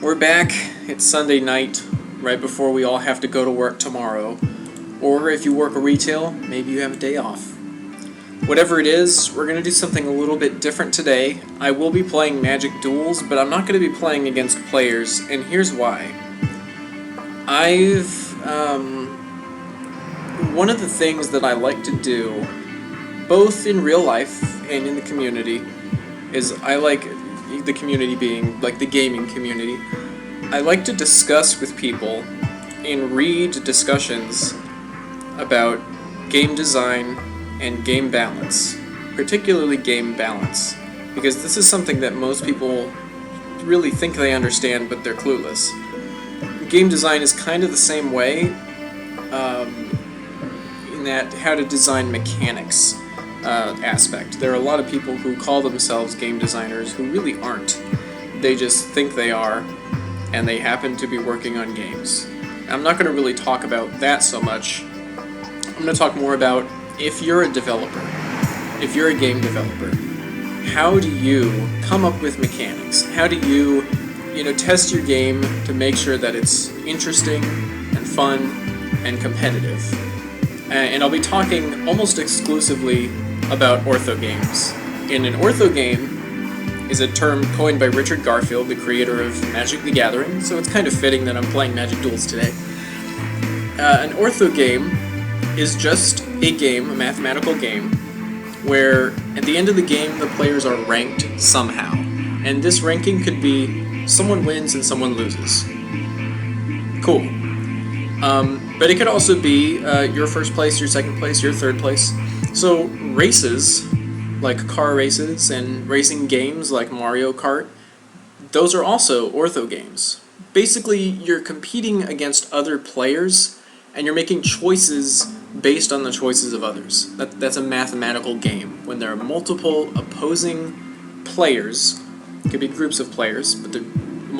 We're back. It's Sunday night, right before we all have to go to work tomorrow. Or if you work retail, maybe you have a day off. Whatever it is, we're going to do something a little bit different today. I will be playing Magic Duels, but I'm not going to be playing against players, and here's why. One of the things that I like to do, both in real life and in the community, is I like the community being like the gaming community. I like to discuss with people and read discussions about game design and game balance, particularly game balance, because this is something that most people really think they understand, but they're clueless. Game design is kind of the same way, in that how to design mechanics aspect. There are a lot of people who call themselves game designers who really aren't. They just think they are, and they happen to be working on games. I'm not going to really talk about that so much. I'm going to talk more about if you're a developer, if you're a game developer, how do you come up with mechanics? How do you, test your game to make sure that it's interesting and fun and competitive? And I'll be talking almost exclusively about ortho games. And an ortho game is a term coined by Richard Garfield, the creator of Magic the Gathering, so it's kind of fitting that I'm playing Magic Duels today. An ortho game is just a game, a mathematical game, where at the end of the game the players are ranked somehow. And this ranking could be someone wins and someone loses. Cool. But it could also be your first place, your second place, your third place. So races, like car races, and racing games like Mario Kart, those are also ortho games. Basically, you're competing against other players, and you're making choices based on the choices of others. That's a mathematical game. When there are multiple opposing players, it could be groups of players, but the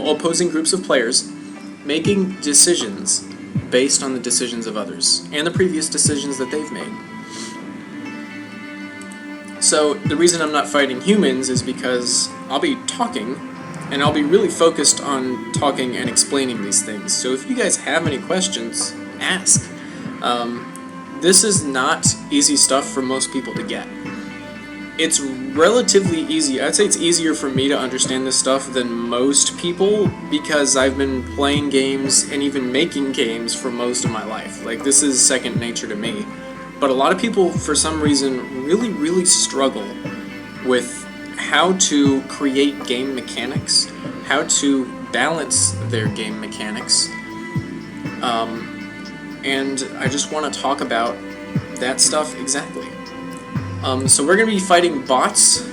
opposing groups of players making decisions based on the decisions of others, and the previous decisions that they've made. So the reason I'm not fighting humans is because I'll be talking, and I'll be really focused on talking and explaining these things. So if you guys have any questions, ask. This is not easy stuff for most people to get. It's relatively easy. I'd say it's easier for me to understand this stuff than most people because I've been playing games and even making games for most of my life. Like, this is second nature to me. But a lot of people, for some reason, really struggle with how to create game mechanics, how to balance their game mechanics. And I just want to talk about that stuff exactly. So we're going to be fighting bots,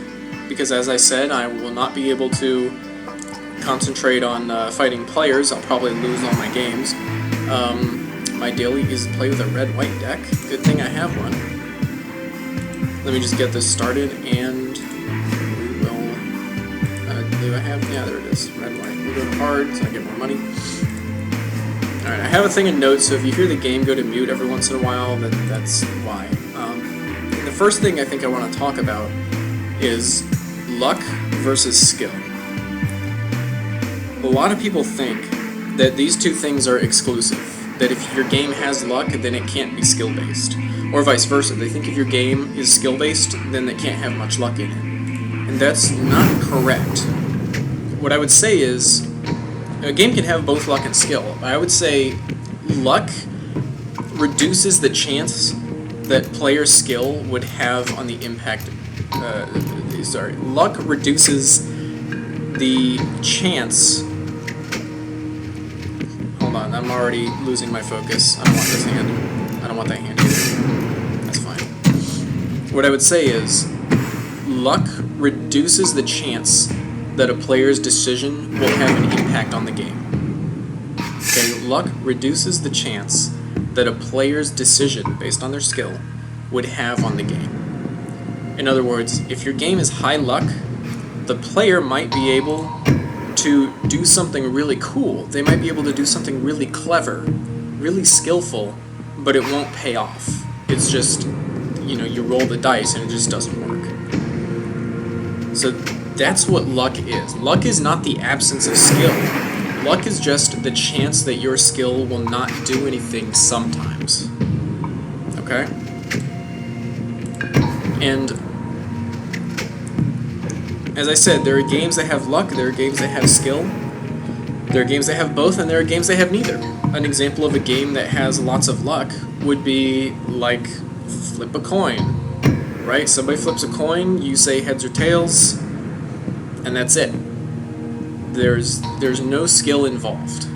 because as I said, I will not be able to concentrate on fighting players. I'll probably lose all my games. My daily is play with a red-white deck. Good thing I have one. Let me just get this started, and we will... do I have... Yeah, there it is. Red-white. We'll go to hard, so I get more money. Alright, I have a thing in notes, so if you hear the game go to mute every once in a while, that's why. The first thing I think I want to talk about is luck versus skill. A lot of people think that these two things are exclusive, that if your game has luck, then it can't be skill-based. Or vice versa, they think if your game is skill-based, then it can't have much luck in it. And that's not correct. What I would say is, a game can have both luck and skill. I would say luck reduces the chance that player skill would have on the impact. Luck reduces the chance. Hold on, I'm already losing my focus. I don't want this hand. I don't want that hand either. That's fine. What I would say is, luck reduces the chance that a player's decision will have an impact on the game. Okay, luck reduces the chance that a player's decision, based on their skill, would have on the game. In other words, if your game is high luck, the player might be able to do something really cool. They might be able to do something really clever, really skillful, but it won't pay off. It's just, you roll the dice and it just doesn't work. So that's what luck is. Luck is not the absence of skill. Luck is just the chance that your skill will not do anything sometimes. Okay? And as I said, there are games that have luck, there are games that have skill, there are games that have both, and there are games that have neither. An example of a game that has lots of luck would be like flip a coin, right? Somebody flips a coin, you say heads or tails, and that's it. There's no skill involved.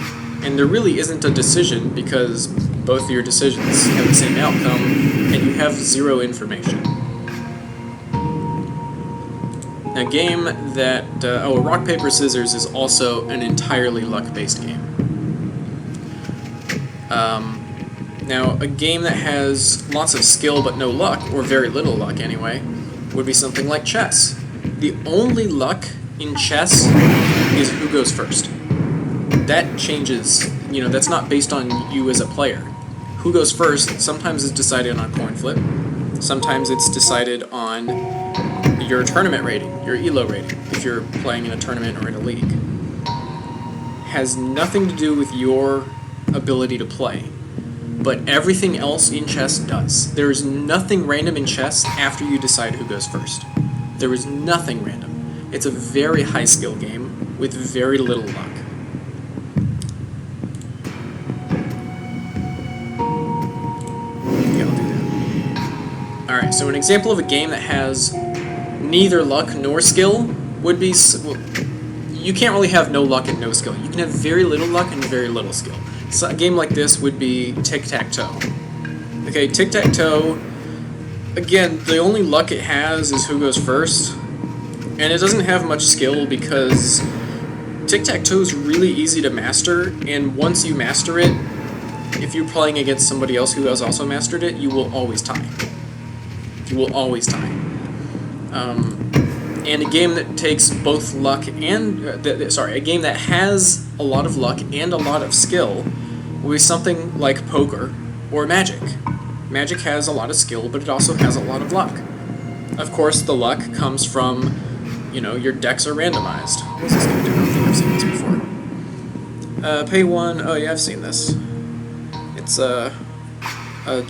And there really isn't a decision because both of your decisions have the same outcome and you have zero information. A game that... Rock, Paper, Scissors is also an entirely luck-based game. Now, a game that has lots of skill but no luck, or very little luck anyway, would be something like chess. The only luck in chess is who goes first. That changes, that's not based on you as a player. Who goes first sometimes is decided on a coin flip, sometimes it's decided on your tournament rating, your ELO rating, if you're playing in a tournament or in a league. Has nothing to do with your ability to play, but everything else in chess does. There is nothing random in chess after you decide who goes first. There is nothing random. It's a very high skill game with very little luck. Yeah, I'll do that. Alright, so an example of a game that has neither luck nor skill would be... Well, you can't really have no luck and no skill. You can have very little luck and very little skill. So a game like this would be Tic-Tac-Toe. Okay, Tic-Tac-Toe, again, the only luck it has is who goes first. And it doesn't have much skill because Tic-Tac-Toe is really easy to master, and once you master it, if you're playing against somebody else who has also mastered it, you will always tie. You will always tie. And a game that takes both luck and... a game that has a lot of luck and a lot of skill will be something like poker or Magic. Magic has a lot of skill, but it also has a lot of luck. Of course, the luck comes from, your decks are randomized. What's this going to do? I don't think I've seen this before. Pay one... Oh, yeah, I've seen this. It's a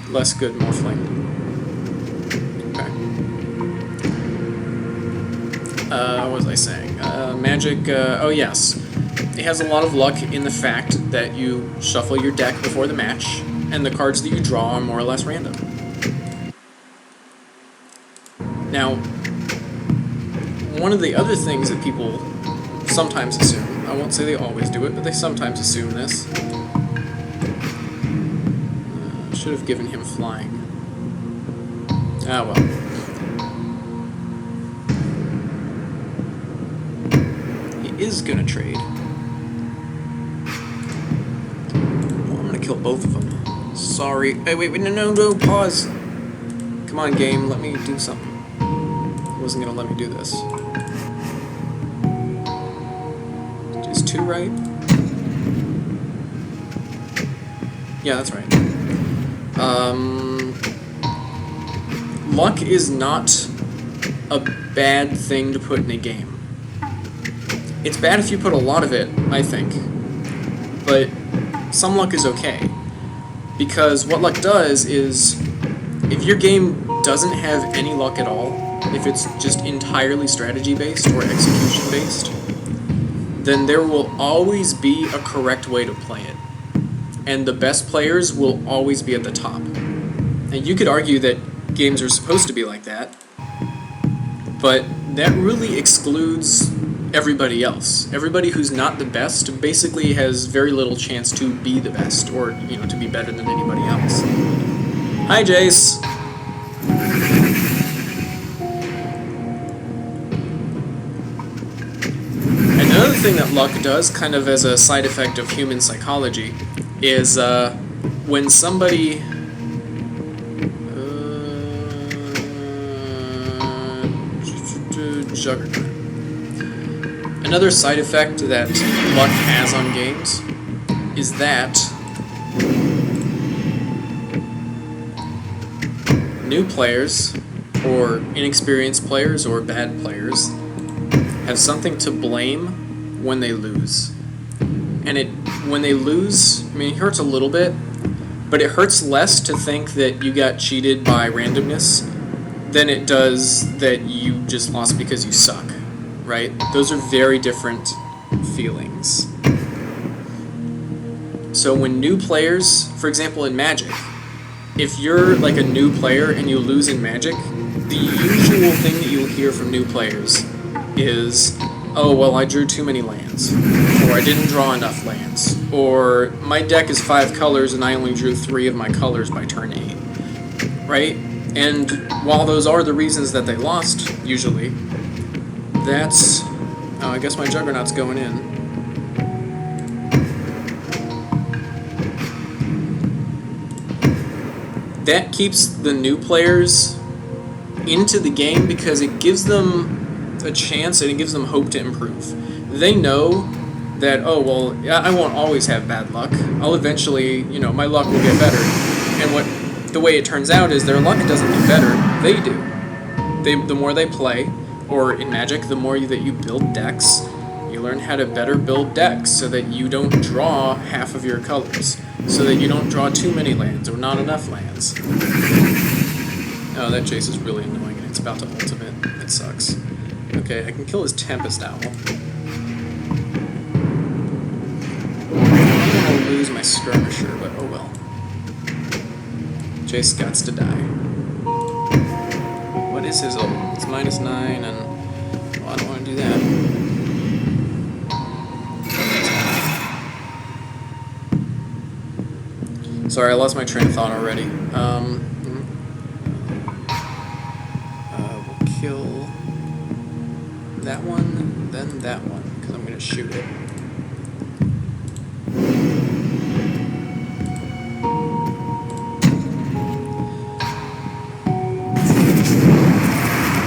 less good Morphling. What was I saying? Magic, oh yes. It has a lot of luck in the fact that you shuffle your deck before the match, and the cards that you draw are more or less random. Now, one of the other things that people sometimes assume, I won't say they always do it, but they sometimes assume this. Should have given him flying. Ah, well. Is gonna trade. Oh, I'm gonna kill both of them. Sorry. Hey, wait, no, pause. Come on, game, let me do something. It wasn't gonna let me do this. Is 2 right? Yeah, that's right. Luck is not a bad thing to put in a game. It's bad if you put a lot of it, I think, but some luck is okay, because what luck does is, if your game doesn't have any luck at all, if it's just entirely strategy-based or execution-based, then there will always be a correct way to play it, and the best players will always be at the top. And you could argue that games are supposed to be like that, but that really excludes everybody else. Everybody who's not the best basically has very little chance to be the best, or, to be better than anybody else. Hi, Jace! Another thing that luck does, kind of as a side effect of human psychology, is when somebody... Juggernaut. Another side effect that luck has on games is that new players, or inexperienced players, or bad players have something to blame when they lose. and when they lose, I mean, it hurts a little bit, but it hurts less to think that you got cheated by randomness than it does that you just lost because you suck, right? Those are very different feelings. So when new players, for example in Magic, if you're like a new player and you lose in Magic, the usual thing that you'll hear from new players is, oh, well, I drew too many lands, or I didn't draw enough lands, or my deck is 5 colors and I only drew 3 of my colors by turn 8, right? And while those are the reasons that they lost, usually, that's... Oh, I guess my Juggernaut's going in. That keeps the new players into the game because it gives them a chance and it gives them hope to improve. They know that, oh, well, I won't always have bad luck. I'll eventually, you know, my luck will get better. And the way it turns out is their luck doesn't get better, they do. The more they play, or in Magic, the more that you build decks, you learn how to better build decks so that you don't draw half of your colors, so that you don't draw too many lands or not enough lands. Oh, that Jace is really annoying and it's about to ultimate. It sucks. Okay, I can kill his Tempest Owl. I'm gonna lose my Skirmisher, but oh well. Jace gots to die. What is his ult? It's -9 and... Well, I don't want to do that. Sorry, I lost my train of thought already. We'll kill that one, then that one, because I'm going to shoot it.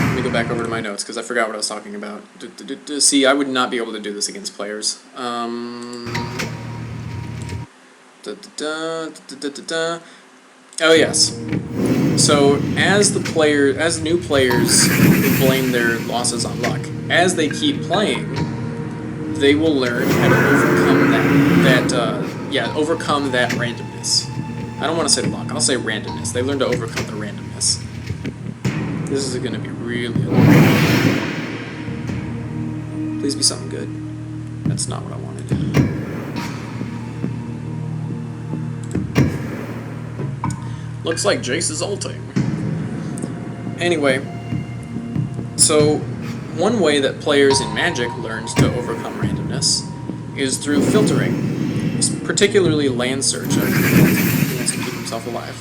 Let me go back over to my notes, because I forgot what I was talking about. See, I would not be able to do this against players. Oh yes. So as new players who blame their losses on luck, as they keep playing, they will learn how to overcome that randomness. I don't want to say luck. I'll say randomness. They learn to overcome the randomness. This is going to be really annoying. Please be something good. That's not what I wanted. Looks like Jace is ulting. Anyway, so one way that players in Magic learned to overcome randomness is through filtering, particularly land search. He wants to keep himself alive.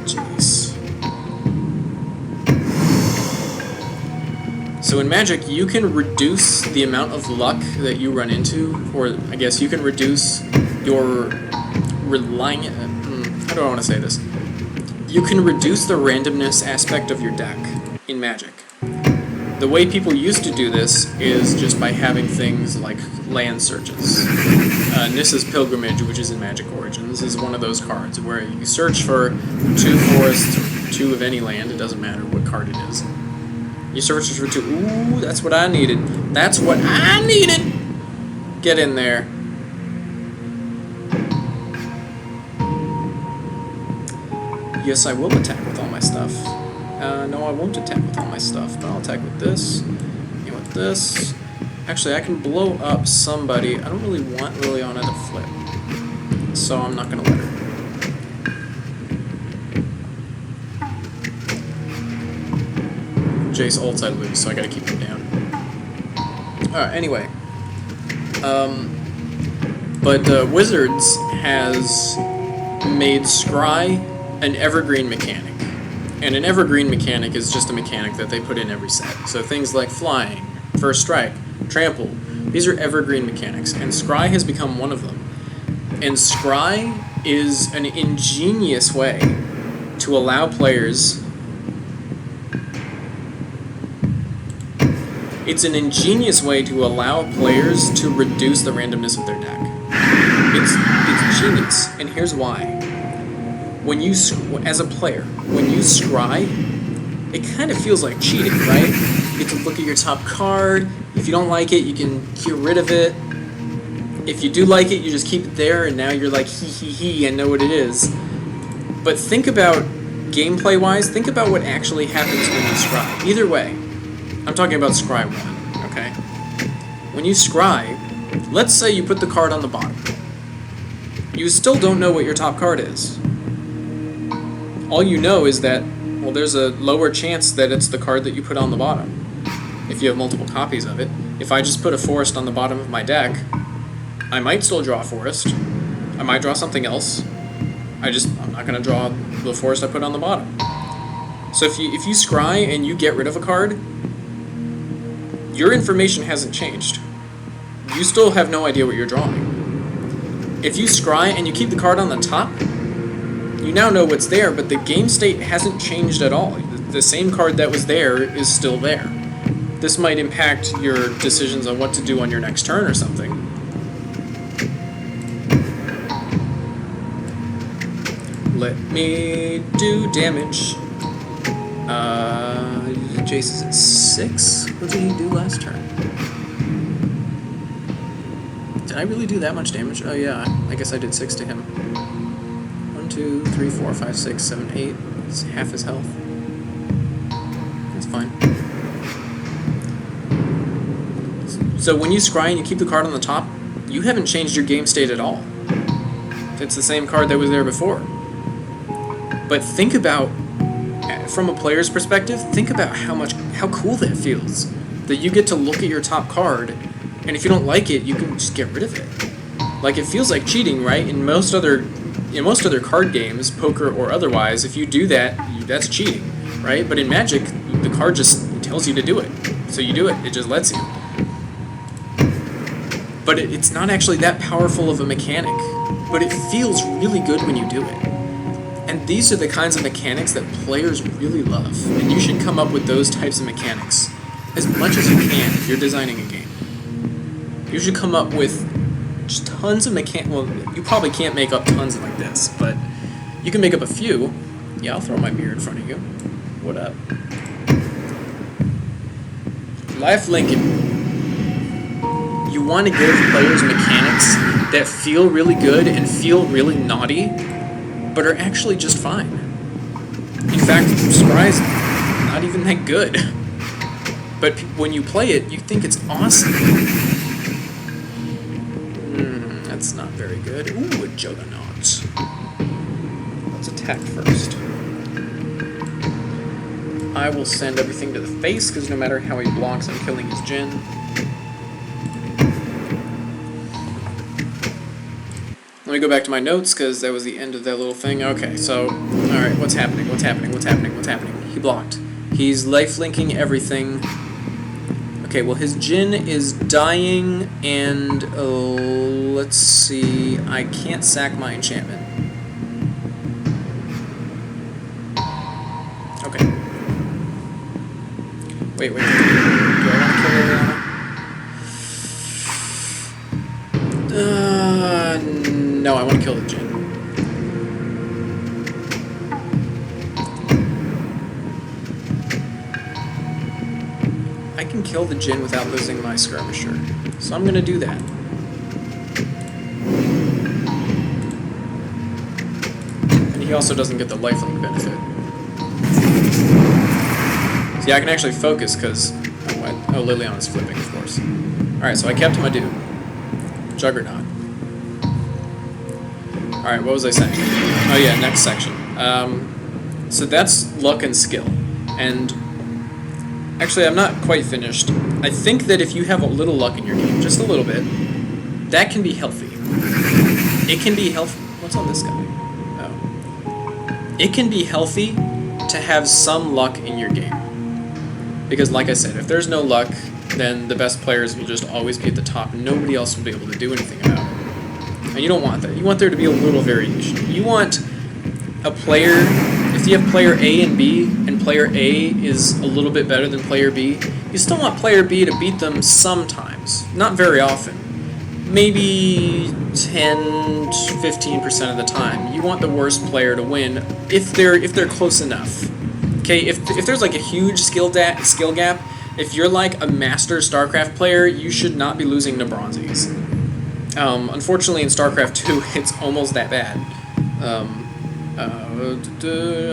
Jeez. So in Magic, you can reduce the amount of luck that you run into, or I guess you can reduce your how do I want to say this? You can reduce the randomness aspect of your deck in Magic. The way people used to do this is just by having things like land searches. Nissa's Pilgrimage, which is in Magic Origins, is one of those cards where you search for 2 forests, or 2 of any land, it doesn't matter what card it is. You search for 2. Ooh, that's what I needed. That's what I needed! Get in there. Yes, I will attack with all my stuff. No, I won't attack with all my stuff, but I'll attack with this, and with this. Actually, I can blow up somebody. I don't really want Liliana to flip, so I'm not going to let her. Jace ults, I lose, so I gotta keep him down. Alright, anyway. But Wizards has made Scry an evergreen mechanic. And an evergreen mechanic is just a mechanic that they put in every set. So things like flying, first strike, trample, these are evergreen mechanics, and Scry has become one of them. And Scry is an ingenious way to allow players... It's an ingenious way to allow players to reduce the randomness of their deck. It's genius, and here's why. When as a player, when you scry, it kind of feels like cheating, right? You get to look at your top card. If you don't like it, you can get rid of it. If you do like it, you just keep it there, and now you're like, I know what it is. But think about, gameplay-wise, think about what actually happens when you scry. Either way, I'm talking about scry 1, okay? When you scry, let's say you put the card on the bottom. You still don't know what your top card is. All you know is that, well, there's a lower chance that it's the card that you put on the bottom, if you have multiple copies of it. If I just put a forest on the bottom of my deck, I might still draw a forest. I might draw something else. I'm not going to draw the forest I put on the bottom. So if you scry and you get rid of a card, your information hasn't changed. You still have no idea what you're drawing. If you scry and you keep the card on the top, you now know what's there, but the game state hasn't changed at all. The same card that was there is still there. This might impact your decisions on what to do on your next turn or something. Let me do damage. Jace is at 6. What did he do last turn? Did I really do that much damage? Oh yeah, I guess I did 6 to him. 1, 2, 3, 4, 5, 6, 7, 8. It's half his health. That's fine. So when you scry and you keep the card on the top, you haven't changed your game state at all. It's the same card that was there before. But think about, from a player's perspective, think about how cool that feels. That you get to look at your top card, and if you don't like it, you can just get rid of it. Like, it feels like cheating, right? In most other card games, poker or otherwise, if you do that, that's cheating, right? But in Magic, the card just tells you to do it. So you do it, it just lets you. But it's not actually that powerful of a mechanic, but it feels really good when you do it. And these are the kinds of mechanics that players really love, and you should come up with those types of mechanics as much as you can if you're designing a game. You should come up with just tons of well, you probably can't make up tons like this, but you can make up a few. Yeah, I'll throw my beer in front of you. What up? Life Lincoln. You want to give players mechanics that feel really good and feel really naughty, but are actually just fine. In fact, scry's not even that good. But when you play it, you think it's awesome. That's not very good. Ooh, a Juggernaut. Let's attack first. I will send everything to the face, because no matter how he blocks, I'm killing his Djinn. Let me go back to my notes, because that was the end of that little thing. Okay, so, alright, what's happening? He blocked. He's lifelinking everything. Okay, well, his Djinn is dying, and, let's see, I can't sack my enchantment. Okay. Wait. Do I want to kill Liliana? No, I want to kill the Djinn. I can kill the Djinn without losing my skirmisher, so I'm going to do that. And he also doesn't get the lifelink benefit. See, I can actually focus because... Oh, Liliana's flipping, of course. Alright, so I kept my dude. Juggernaut. Alright, what was I saying? Oh yeah, next section. So that's luck and skill. And actually, I'm not quite finished. I think that if you have a little luck in your game, just a little bit, that can be healthy. It can be healthy. What's on this guy? Oh. It can be healthy to have some luck in your game. Because like I said, if there's no luck, then the best players will just always be at the top and nobody else will be able to do anything about it. And you don't want that. You want there to be a little variation. You want a player, if you have player A and B, and player A is a little bit better than player B, you still want player B to beat them sometimes. Not very often. Maybe 10-15% of the time. You want the worst player to win if they're close enough. Okay, if there's like a huge skill gap, If you're like a master StarCraft player, you should not be losing to Bronzies. Unfortunately, in StarCraft 2, it's almost that bad.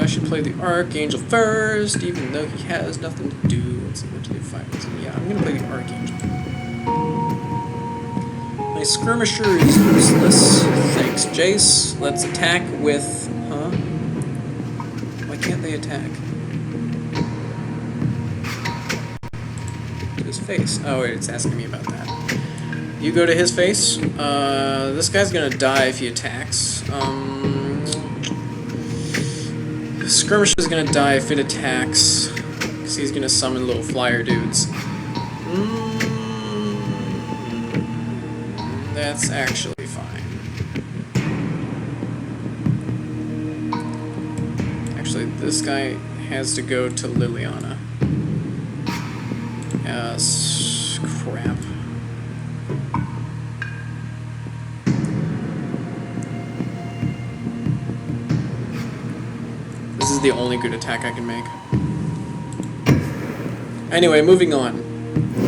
I should play the Archangel first, even though he has nothing to do. Let's see what to do. Yeah, I'm gonna play the Archangel. My skirmisher is useless. Thanks, Jace. Let's attack with... Huh? Why can't they attack? To his face. Oh wait, it's asking me about that. You go to his face. This guy's gonna die if he attacks. Skirmisher's gonna die if it attacks, because he's gonna summon little flyer dudes. That's actually fine. Actually, this guy has to go to Liliana. Crap. This is the only good attack I can make. Anyway, moving on.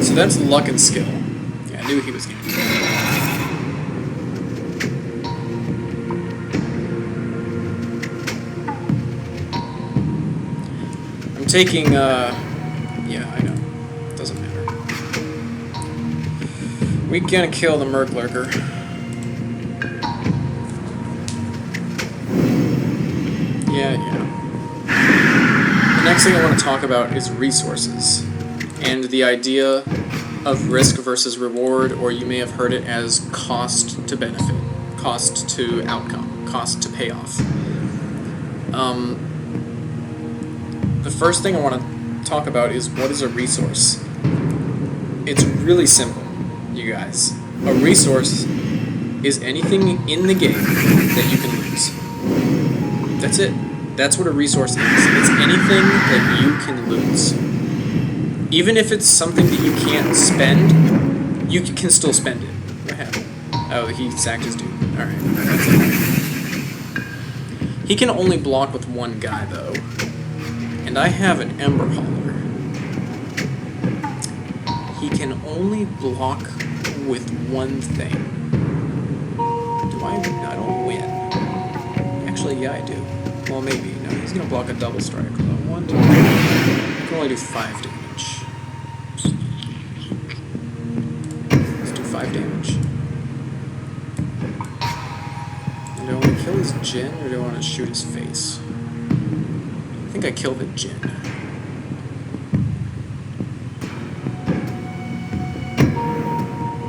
So that's luck and skill. Yeah, I knew he was going to do that. I'm taking, yeah, I know. Doesn't matter. We gonna kill the Merc Lurker. Yeah. The next thing I want to talk about is resources, and the idea of risk versus reward, or you may have heard it as cost to benefit, cost to outcome, cost to payoff. The first thing I want to talk about is what is a resource. It's really simple, you guys. A resource is anything in the game that you can lose. That's it. That's what a resource is. It's anything that you can lose. Even if it's something that you can't spend, you can still spend it. What happened? Oh, he sacked his dude. Alright. He can only block with one guy, though. And I have an Ember Hauler. He can only block with one thing. Do I don't win. Actually, yeah, I do. Well, maybe. No, he's gonna block a double strike. 1, 2, 3. I can only do 5 damage. Let's do 5 damage. And do I want to kill his Jhin, or do I want to shoot his face? I think I killed the Jhin.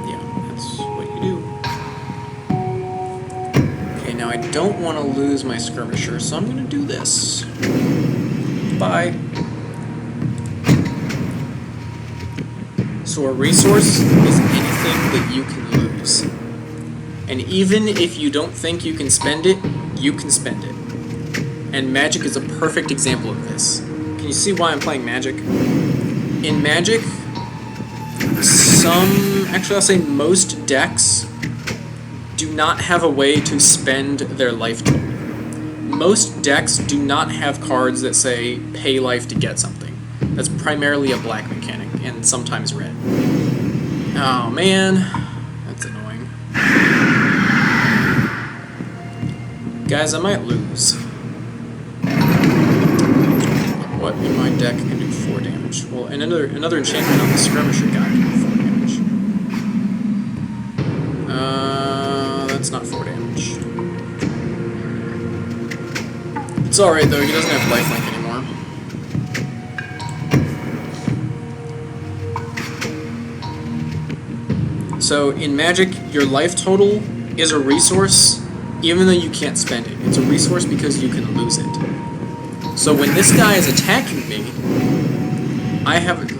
Yeah, that's what you do. I don't want to lose my skirmisher, so I'm going to do this. Bye. So a resource is anything that you can lose. And even if you don't think you can spend it, you can spend it. And Magic is a perfect example of this. Can you see why I'm playing Magic? In Magic, actually I'll say most decks do not have a way to spend their life total. Most decks do not have cards that say pay life to get something. That's primarily a black mechanic, and sometimes red. Oh man, that's annoying. Guys, I might lose. What in my deck can do 4 damage? Well, and another enchantment on the skirmisher guy can do 4 damage. That's not 4 damage. It's alright though, he doesn't have lifelink anymore. So in Magic, your life total is a resource even though you can't spend it. It's a resource because you can lose it. So when this guy is attacking me,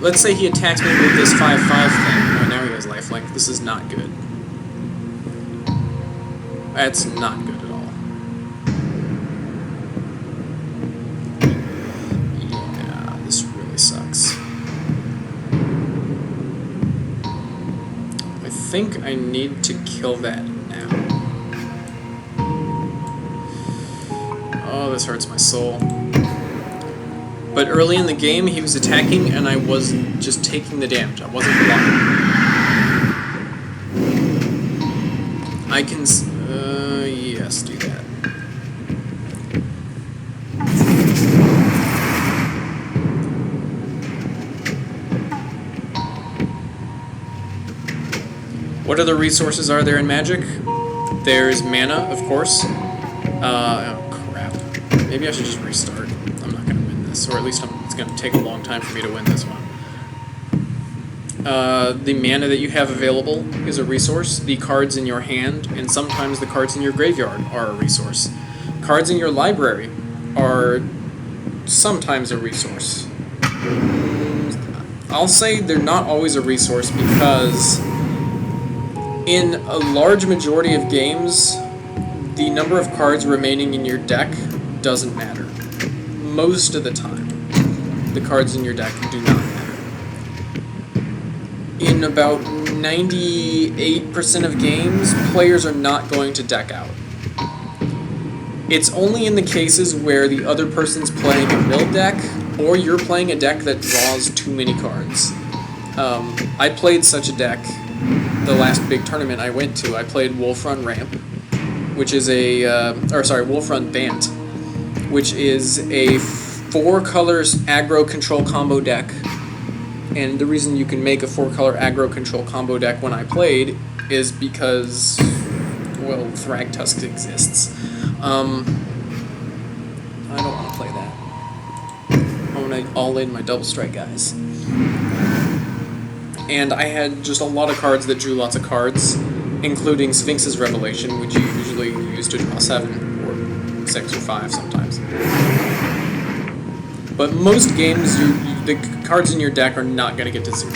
let's say he attacks me with this 5/5 thing. Oh, now he has lifelink. This is not good. That's not good at all. Yeah, this really sucks. I think I need to kill that now. Oh, this hurts my soul. But early in the game, he was attacking, and I was just taking the damage. I wasn't blocking. I can... yes, do that. What other resources are there in Magic? There's mana, of course. Oh, crap. Maybe I should just restart. I'm not going to win this, or at least it's going to take a long time for me to win this one. The mana that you have available is a resource. The cards in your hand, and sometimes the cards in your graveyard, are a resource. Cards in your library are sometimes a resource. I'll say they're not always a resource because in a large majority of games, the number of cards remaining in your deck doesn't matter. Most of the time, the cards in your deck do not matter. In about 98% of games, players are not going to deck out. It's only in the cases where the other person's playing a mill deck, or you're playing a deck that draws too many cards. I played such a deck the last big tournament I went to. I played Wolf Run Ramp, which is Wolf Run Bant, which is a 4 colors aggro control combo deck. And the reason you can make a 4-color aggro control combo deck when I played is because, well, Thragtusk exists. I don't want to play that. I want to all-in my double strike guys. And I had just a lot of cards that drew lots of cards, including Sphinx's Revelation, which you usually use to draw 7, or 6, or 5 sometimes. But most games, the cards in your deck are not going to get to 0,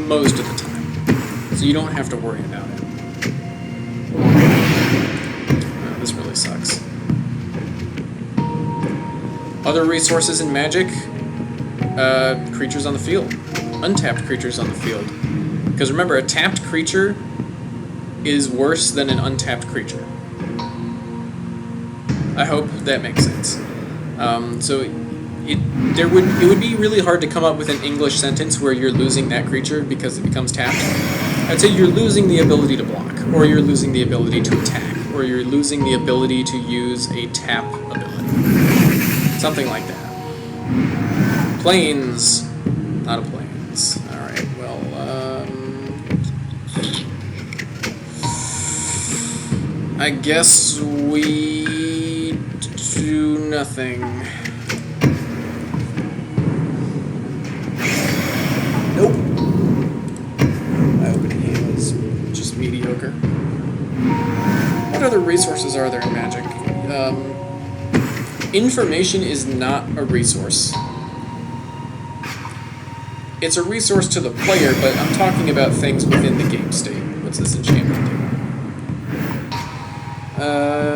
most of the time. So you don't have to worry about it. Oh, this really sucks. Other resources in Magic, creatures on the field. Untapped creatures on the field. Because remember, a tapped creature is worse than an untapped creature. I hope that makes sense. It would be really hard to come up with an English sentence where you're losing that creature because it becomes tapped. I'd say you're losing the ability to block, or you're losing the ability to attack, or you're losing the ability to use a tap ability. Something like that. Planes. Not a planes. Alright, well, I guess we do nothing. Nope. My opening hand was just mediocre. What other resources are there in Magic? Information is not a resource. It's a resource to the player, but I'm talking about things within the game state. What's this enchantment do?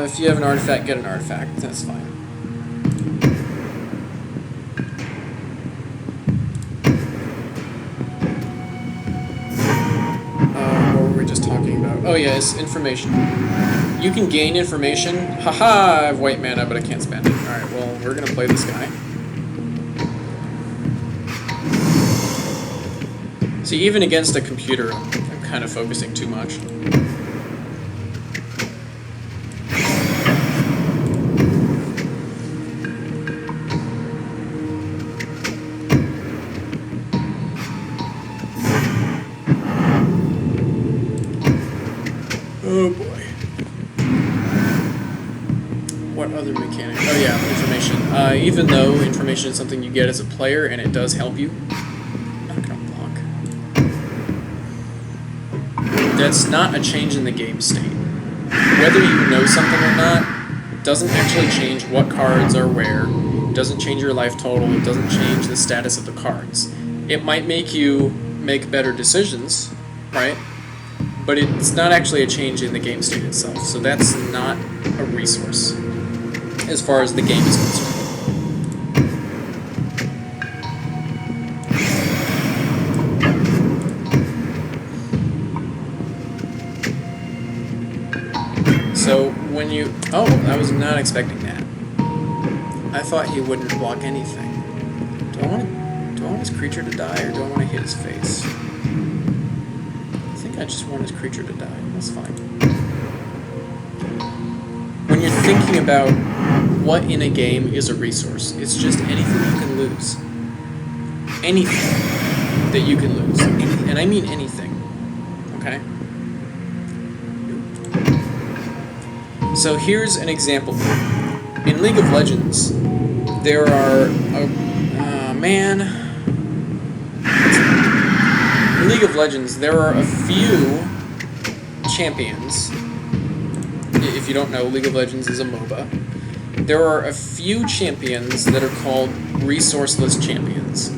If you have an artifact, get an artifact. That's fine. What were we just talking about? Oh yeah, it's information. You can gain information. Haha, I have white mana, but I can't spend it. Alright, well, we're gonna play this guy. See, even against a computer, I'm kind of focusing too much. Oh boy. What other mechanic? Oh yeah, information. Even though information is something you get as a player and it does help you, I'm not gonna block. That's not a change in the game state. Whether you know something or not doesn't actually change what cards are where. It doesn't change your life total. It doesn't change the status of the cards. It might make you make better decisions, right? But it's not actually a change in the game state itself, so that's not a resource as far as the game is concerned. So when you... Oh, I was not expecting that. I thought he wouldn't block anything. Do I want his creature to die, or do I want to hit his face? I think I just want his creature to die. That's fine. When you're thinking about what in a game is a resource, it's just anything you can lose. Anything that you can lose. And I mean anything. Okay? So here's an example. In League of Legends, there are in League of Legends, there are a few champions. If you don't know, League of Legends is a MOBA. There are a few champions that are called resourceless champions.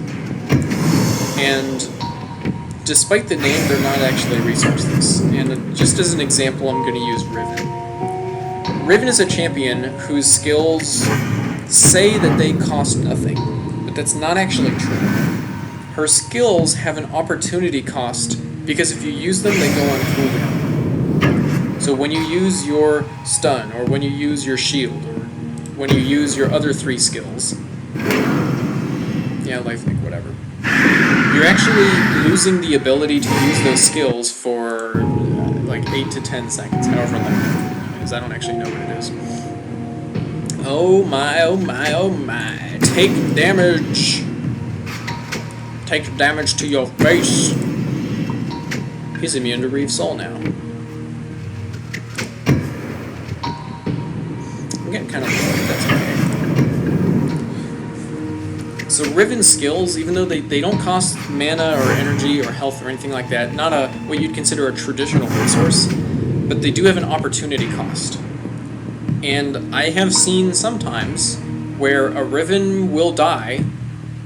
And despite the name, they're not actually resourceless. And just as an example, I'm going to use Riven. Riven is a champion whose skills say that they cost nothing, but that's not actually true. Her skills have an opportunity cost because if you use them, they go on cooldown. So when you use your stun, or when you use your shield, or when you use your other 3 skills, yeah, lifelink, whatever, you're actually losing the ability to use those skills for like 8 to 10 seconds, however long it is. I don't actually know what it is. Oh my, oh my, oh my. Take damage. Take damage to your face. He's immune to Reeve Soul now. I'm getting kind of low, but that's okay. So Riven's skills, even though they don't cost mana or energy or health or anything like that, not what you'd consider a traditional resource, but they do have an opportunity cost. And I have seen sometimes where a Riven will die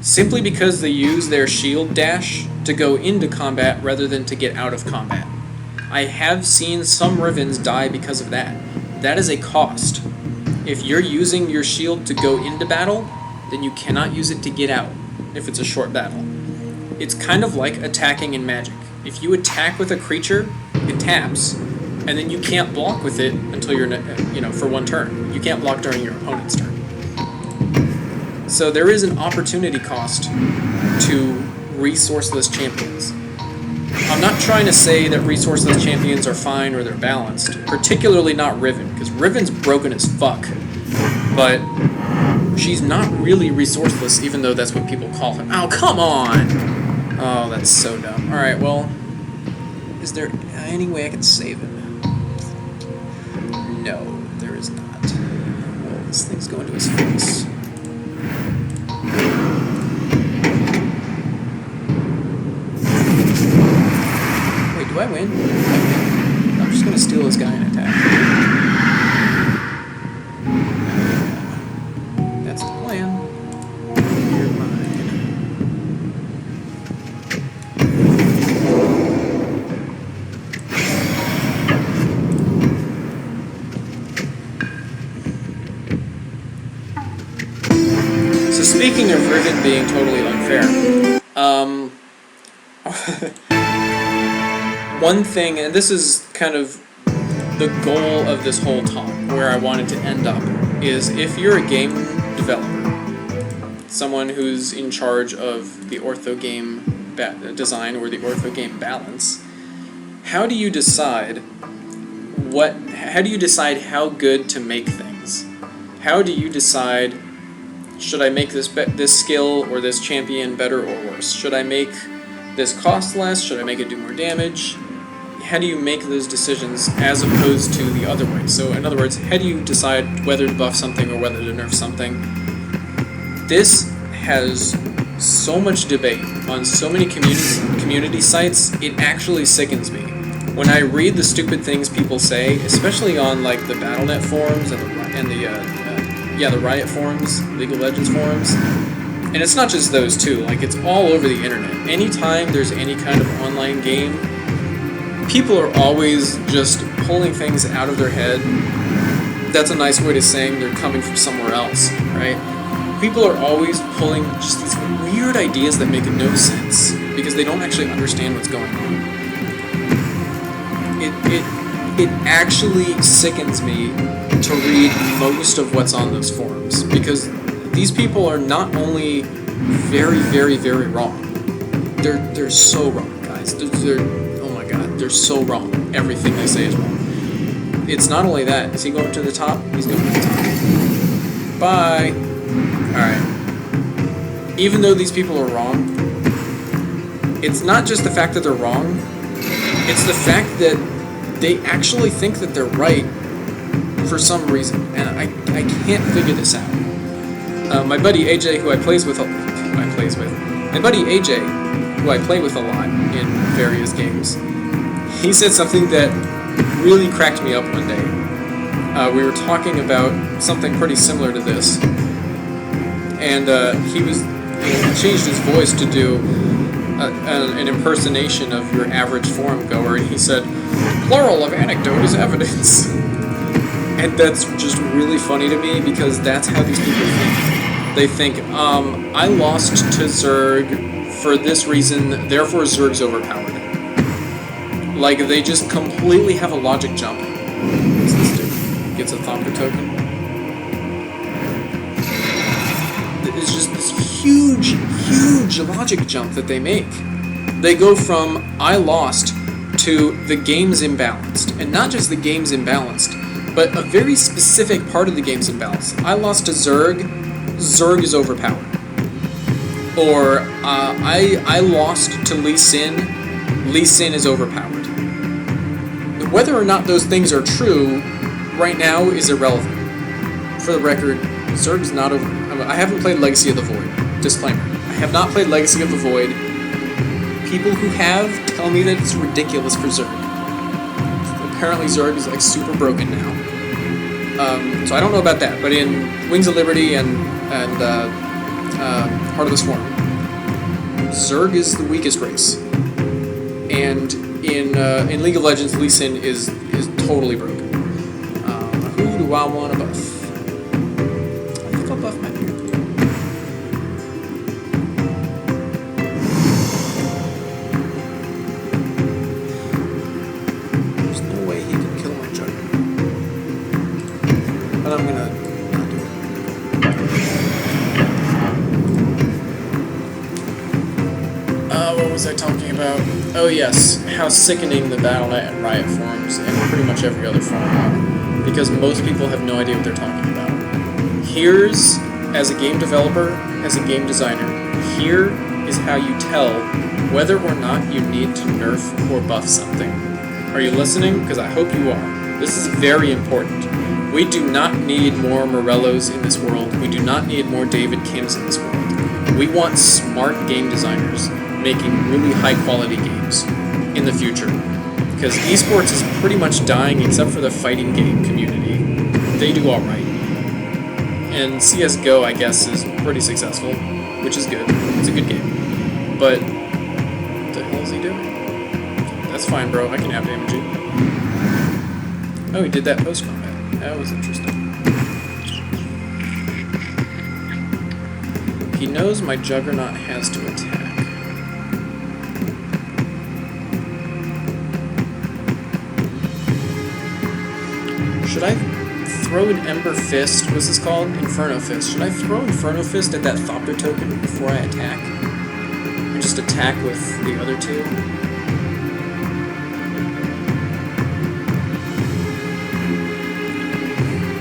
simply because they use their shield dash to go into combat rather than to get out of combat. I have seen some Rivens die because of that. That is a cost. If you're using your shield to go into battle, then you cannot use it to get out if it's a short battle. It's kind of like attacking in Magic. If you attack with a creature, it taps, and then you can't block with it until you're, for one turn. You can't block during your opponent's turn. So there is an opportunity cost to resourceless champions. I'm not trying to say that resourceless champions are fine or they're balanced, particularly not Riven, because Riven's broken as fuck. But she's not really resourceless, even though that's what people call her. Oh, come on! Oh, that's so dumb. Alright, well, is there any way I can save him? No, there is not. Well, this thing's going to his face. Wait, do I win? I'm just going to steal this guy and attack. That's the plan. You're mine. So speaking of Riven being totally unfair, one thing, and this is kind of the goal of this whole talk, where I wanted to end up, is if you're a game developer, someone who's in charge of the ortho game design or the ortho game balance, how do you decide how good to make things? How do you decide, should I make this skill or this champion better or worse? Should I make this cost less? Should I make it do more damage? How do you make those decisions as opposed to the other way? So in other words, how do you decide whether to buff something or whether to nerf something? This has so much debate on so many community sites, it actually sickens me. When I read the stupid things people say, especially on like the Battle.net forums and the Riot forums, League of Legends forums, and it's not just those two, like it's all over the internet. Anytime there's any kind of online game, people are always just pulling things out of their head. That's a nice way to saying they're coming from somewhere else, right? People are always pulling just these weird ideas that make no sense because they don't actually understand what's going on. It actually sickens me to read most of what's on those forums because these people are not only very, very, very wrong. They're so wrong, guys. Oh my god, they're so wrong. Everything they say is wrong. It's not only that. Is he going to the top? He's going to the top. Bye. Alright. Even though these people are wrong, it's not just the fact that they're wrong, it's the fact that they actually think that they're right for some reason, and I can't figure this out. My buddy AJ, who I play with a lot in various games, he said something that really cracked me up one day. We were talking about something pretty similar to this, and he changed his voice to do an impersonation of your average forum goer, and he said, "Plural of anecdote is evidence." And that's just really funny to me, because that's how these people think. They think, I lost to Zerg for this reason, therefore Zerg's overpowered. Like, they just completely have a logic jump. What's this do? Gets a Thopter token. It's just this huge, huge logic jump that they make. They go from, I lost, to the game's imbalanced. And not just the game's imbalanced, but a very specific part of the game's imbalanced. I lost to Zerg, Zerg is overpowered. Or, I lost to Lee Sin is overpowered. Whether or not those things are true, right now, is irrelevant. For the record, Zerg's not over... I haven't played Legacy of the Void. Disclaimer. I have not played Legacy of the Void. People who have tell me that it's ridiculous for Zerg. Apparently Zerg is like super broken now. So I don't know about that, but in Wings of Liberty and Heart of the Swarm, Zerg is the weakest race. And in League of Legends, Lee Sin is totally broken. Who do I want to buff? I think I'll buff my Panther. There's no way he can kill my Juggernaut. But I'm gonna not do it. What was I talking about? Oh yes, how sickening the Battle.net and Riot forums and pretty much every other forum are, because most people have no idea what they're talking about. Here's, as a game developer, as a game designer, here is how you tell whether or not you need to nerf or buff something. Are you listening? Because I hope you are. This is very important. We do not need more Morellos in this world. We do not need more David Kims in this world. We want smart game designers making really high-quality games in the future. Because esports is pretty much dying except for the fighting game community. They do alright. And CSGO, I guess, is pretty successful, which is good. It's a good game. But what the hell is he doing? That's fine, bro. I can have damage you. Oh, he did that post-combat. That was interesting. He knows my Juggernaut has to attack. Should I throw an Ember Fist? What's this called? Inferno Fist. Should I throw Inferno Fist at that Thopter token before I attack? Or just attack with the other two?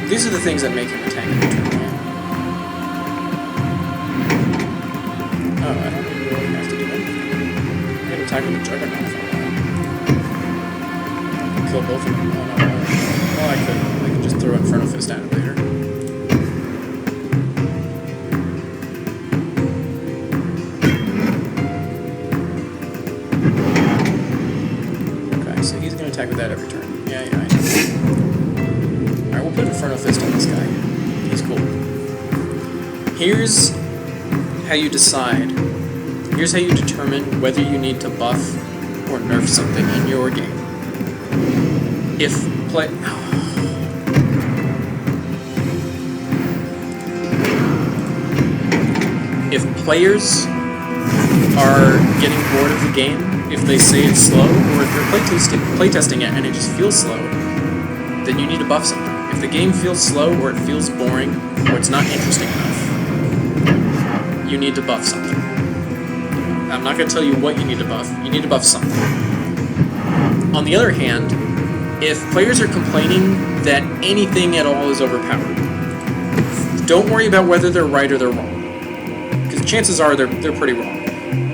These are the things that make him attack in return. Oh, I don't even really have to do anything. I can attack with the Juggernaut if I want. Kill both of them. Oh, no. Well, I can just throw Inferno Fist at it later. Okay, so he's going to attack with that every turn. Yeah, I know. Alright, we'll put Inferno Fist on this guy. He's cool. Here's how you decide. Here's how you determine whether you need to buff or nerf something in your game. If players are getting bored of the game, if they say it's slow, or if you're playtesting it and it just feels slow, then you need to buff something. If the game feels slow, or it feels boring, or it's not interesting enough, you need to buff something. I'm not going to tell you what you need to buff. You need to buff something. On the other hand, if players are complaining that anything at all is overpowered, don't worry about whether they're right or they're wrong. Because chances are they're pretty wrong.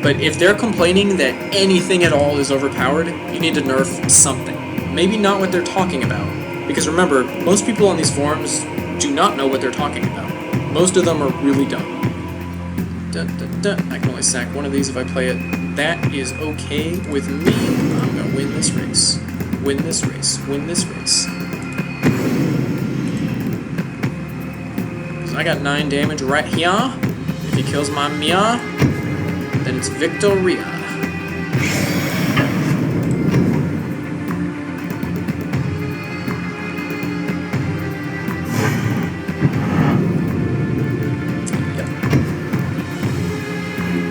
But if they're complaining that anything at all is overpowered, you need to nerf something. Maybe not what they're talking about. Because remember, most people on these forums do not know what they're talking about. Most of them are really dumb. I can only sack one of these if I play it. That is okay with me. I'm going to win this race. Win this race. Win this race. So I got 9 damage right here. If he kills my Mia, then it's Victoria.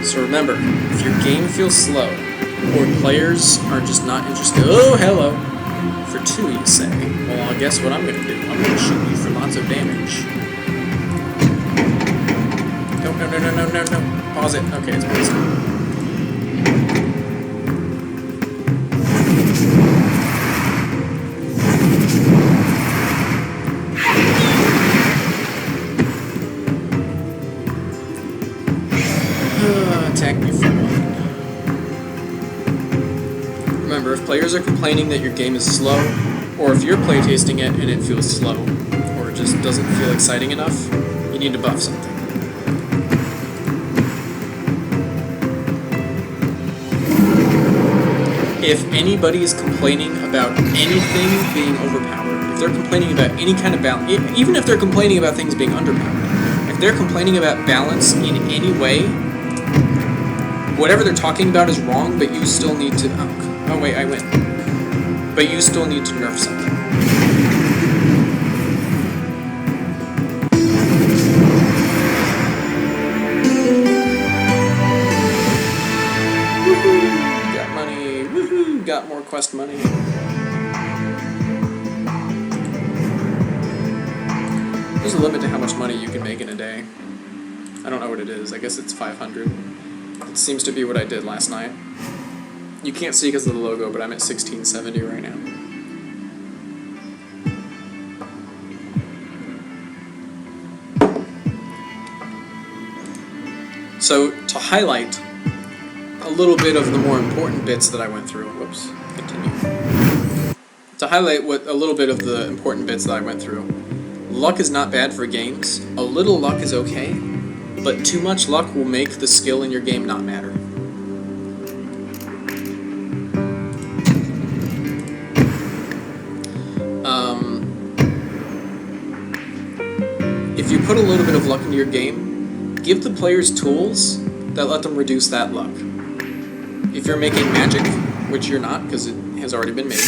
So remember, if your game feels slow, or players are just not interested, oh, hello, for 2 you say, well, I guess what I'm going to do, I'm going to shoot you for lots of damage. No, pause it, okay, it's paused. Attack me for 1. Remember, if players are complaining that your game is slow, or if you're playtesting it and it feels slow, or it just doesn't feel exciting enough, you need to buff something. If anybody is complaining about anything being overpowered, if they're complaining about any kind of balance, even if they're complaining about things being underpowered, if they're complaining about balance in any way, whatever they're talking about is wrong, but you still need to... Oh wait, I win. But you still need to nerf something. Woohoo! Got money. Woohoo! Got more quest money. There's a limit to how much money you can make in a day. I don't know what it is. I guess it's 500. It seems to be what I did last night. You can't see because of the logo, but I'm at 1670 right now. So, to highlight a little bit of the more important bits that I went through, whoops, continue. To highlight a little bit of the important bits that I went through, luck is not bad for games. A little luck is okay, but too much luck will make the skill in your game not matter. If you put a little bit of luck into your game, give the players tools that let them reduce that luck. If you're making magic, which you're not because it has already been made,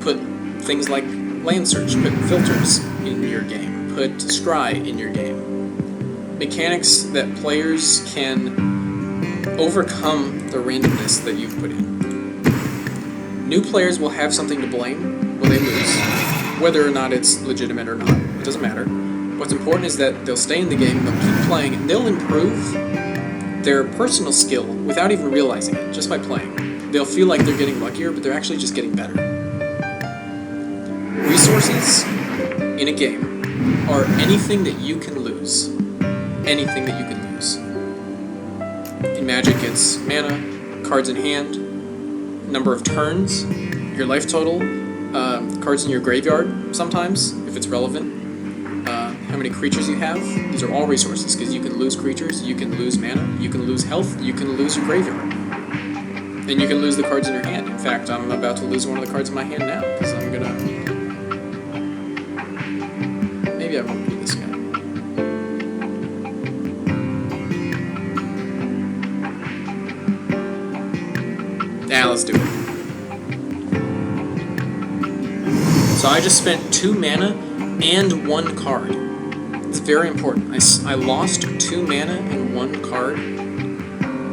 put things like land search, put filters in your game, put scry in your game. Mechanics that players can overcome the randomness that you've put in. New players will have something to blame when they lose, whether or not it's legitimate or not. It doesn't matter. What's important is that they'll stay in the game, they'll keep playing, and they'll improve their personal skill without even realizing it, just by playing. They'll feel like they're getting luckier, but they're actually just getting better. Resources in a game are anything that you can lose. Anything that you can lose. In Magic, it's mana, cards in hand, number of turns, your life total, cards in your graveyard sometimes, if it's relevant, how many creatures you have. These are all resources, because you can lose creatures, you can lose mana, you can lose health, you can lose your graveyard. And you can lose the cards in your hand. In fact, I'm about to lose one of the cards in my hand now, because I'm gonna... Maybe I won't do this guy. Nah, let's do it. So I just spent 2 mana and 1 card. It's very important. I lost 2 mana and 1 card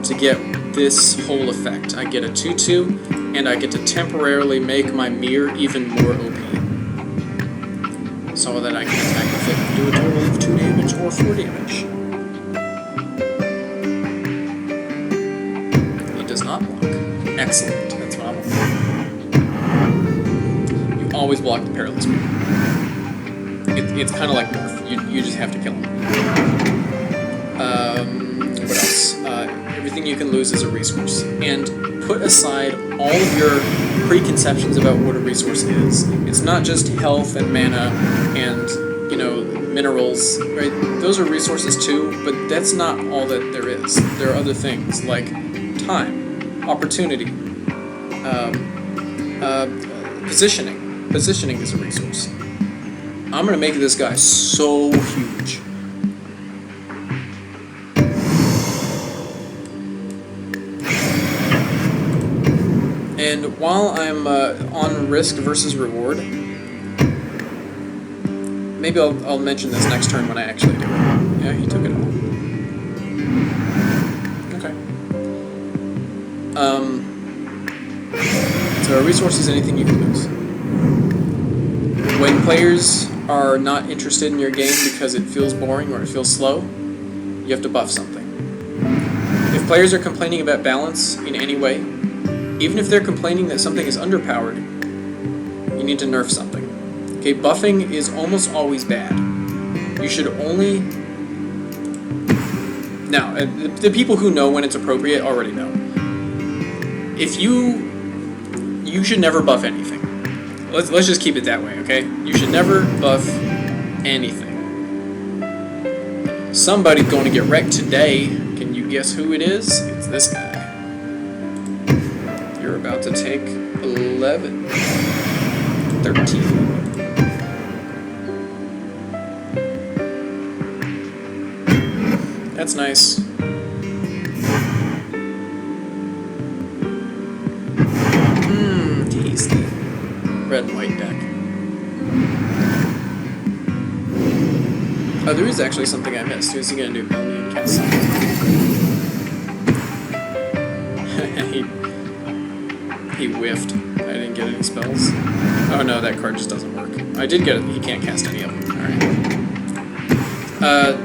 to get this whole effect. I get a 2/2, and I get to temporarily make my mirror even more OP. So that I can attack with it and do a total of 2 damage or 4 damage. Excellent. That's what I want. You always block the perilous move. It's kind of like Morph. You just have to kill him. What else? Everything you can lose is a resource. And put aside all of your preconceptions about what a resource is. It's not just health and mana and, you know, minerals, right? Those are resources too, but that's not all that there is. There are other things like time, opportunity, positioning. Positioning is a resource. I'm gonna make this guy so huge. And while I'm on risk versus reward, maybe I'll mention this next turn when I actually do it. Yeah, he took it all. Okay. So a resource is anything you can lose. When players are not interested in your game because it feels boring or it feels slow, you have to buff something. If players are complaining about balance in any way, even if they're complaining that something is underpowered, you need to nerf something. Okay, buffing is almost always bad. You should only... Now, the people who know when it's appropriate already know. If you should never buff anything. Let's just keep it that way, okay? You should never buff anything. Somebody's going to get wrecked today. Can you guess who it is? It's this guy. You're about to take 11. 13. That's nice. Tasty. Red and white deck. Oh, there is actually something I missed. Who's he gonna do? Help me and cast something. He whiffed. I didn't get any spells. Oh no, that card just doesn't work. I did get it. He can't cast any of them. Alright.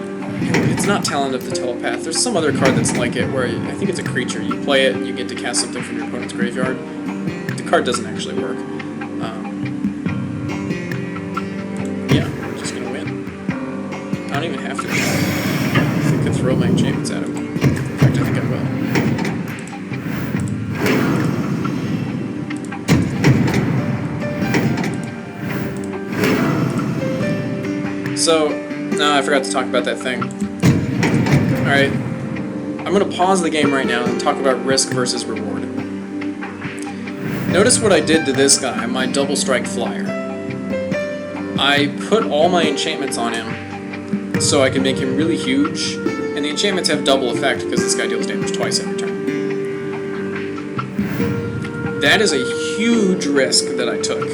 It's not Talent of the Telepath. There's some other card that's like it where I think it's a creature. You play it, you get to cast something from your opponent's graveyard. The card doesn't actually work. Yeah, I'm just gonna win. I don't even have to. I could throw my enchantments at him. In fact, I think I will. So, no, I forgot to talk about that thing. Alright, I'm going to pause the game right now and talk about risk versus reward. Notice what I did to this guy, my Double Strike Flyer. I put all my enchantments on him so I could make him really huge, and the enchantments have double effect because this guy deals damage twice every turn. That is a huge risk that I took,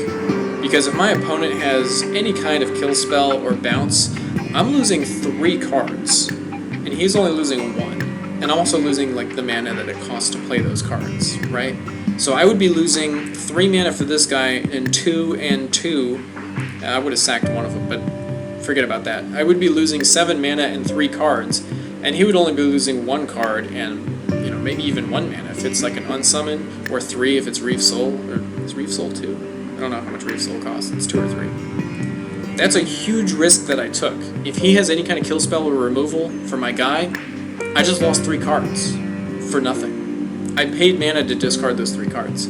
because if my opponent has any kind of kill spell or bounce, I'm losing 3 cards, and he's only losing 1. And I'm also losing like the mana that it costs to play those cards, right? So I would be losing 3 mana for this guy, and 2 and 2. I would have sacked one of them, but forget about that. I would be losing 7 mana and 3 cards, and he would only be losing 1 card and, you know, maybe even 1 mana if it's like an unsummon, or 3 if it's Reef Soul, or is Reef Soul 2? I don't know how much Reef Soul costs. It's 2 or 3. That's a huge risk that I took. If he has any kind of kill spell or removal for my guy, I just lost 3 cards for nothing. I paid mana to discard those 3 cards.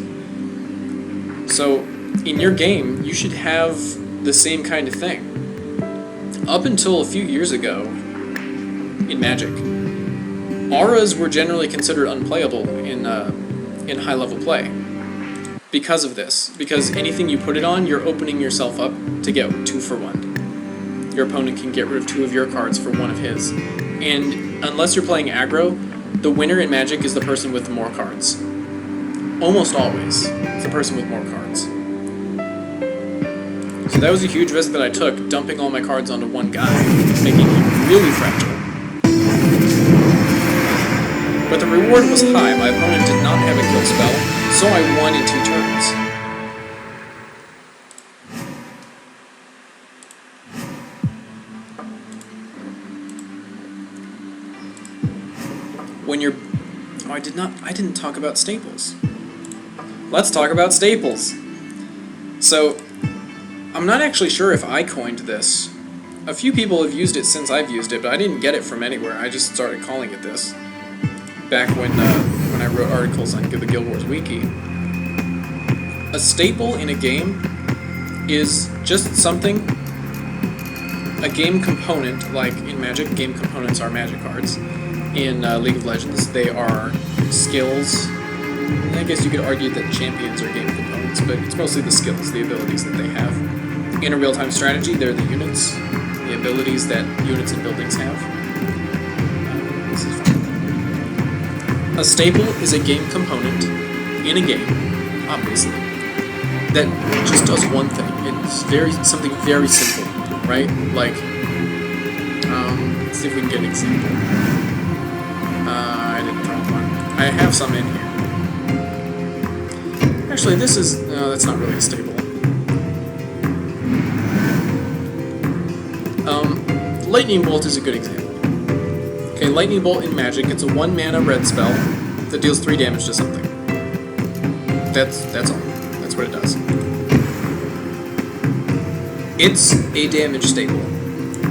So, in your game, you should have the same kind of thing. Up until a few years ago, in Magic, auras were generally considered unplayable in high-level play. Because of this. Because anything you put it on, you're opening yourself up to get 2 for 1. Your opponent can get rid of 2 of your cards for 1 of his. And unless you're playing aggro, the winner in Magic is the person with more cards. Almost always, it's the person with more cards. So that was a huge risk that I took, dumping all my cards onto one guy, making him really fragile. But the reward was high. My opponent did not have a kill spell, so I won in 2 turns. When you're... Oh, I didn't talk about staples. let's talk about staples. So, I'm not actually sure if I coined this. A few people have used it since I've used it, but I didn't get it from anywhere. I just started calling it this back when I wrote articles on the Guild Wars Wiki. A staple in a game is just something, a game component, like in Magic, game components are magic cards. In League of Legends, they are skills. I guess you could argue that champions are game components, but it's mostly the skills, the abilities that they have. In a real-time strategy, they're the units, the abilities that units and buildings have. This is fun. A staple is a game component in a game, obviously, that just does one thing. It's something very simple, right? Like, let's see if we can get an example. I didn't draw one. I have some in here. Actually, this is... no, that's not really a staple. Lightning Bolt is a good example. Okay, Lightning Bolt in Magic, it's a 1-mana red spell that deals 3 damage to something. That's all. That's what it does. It's a damage staple.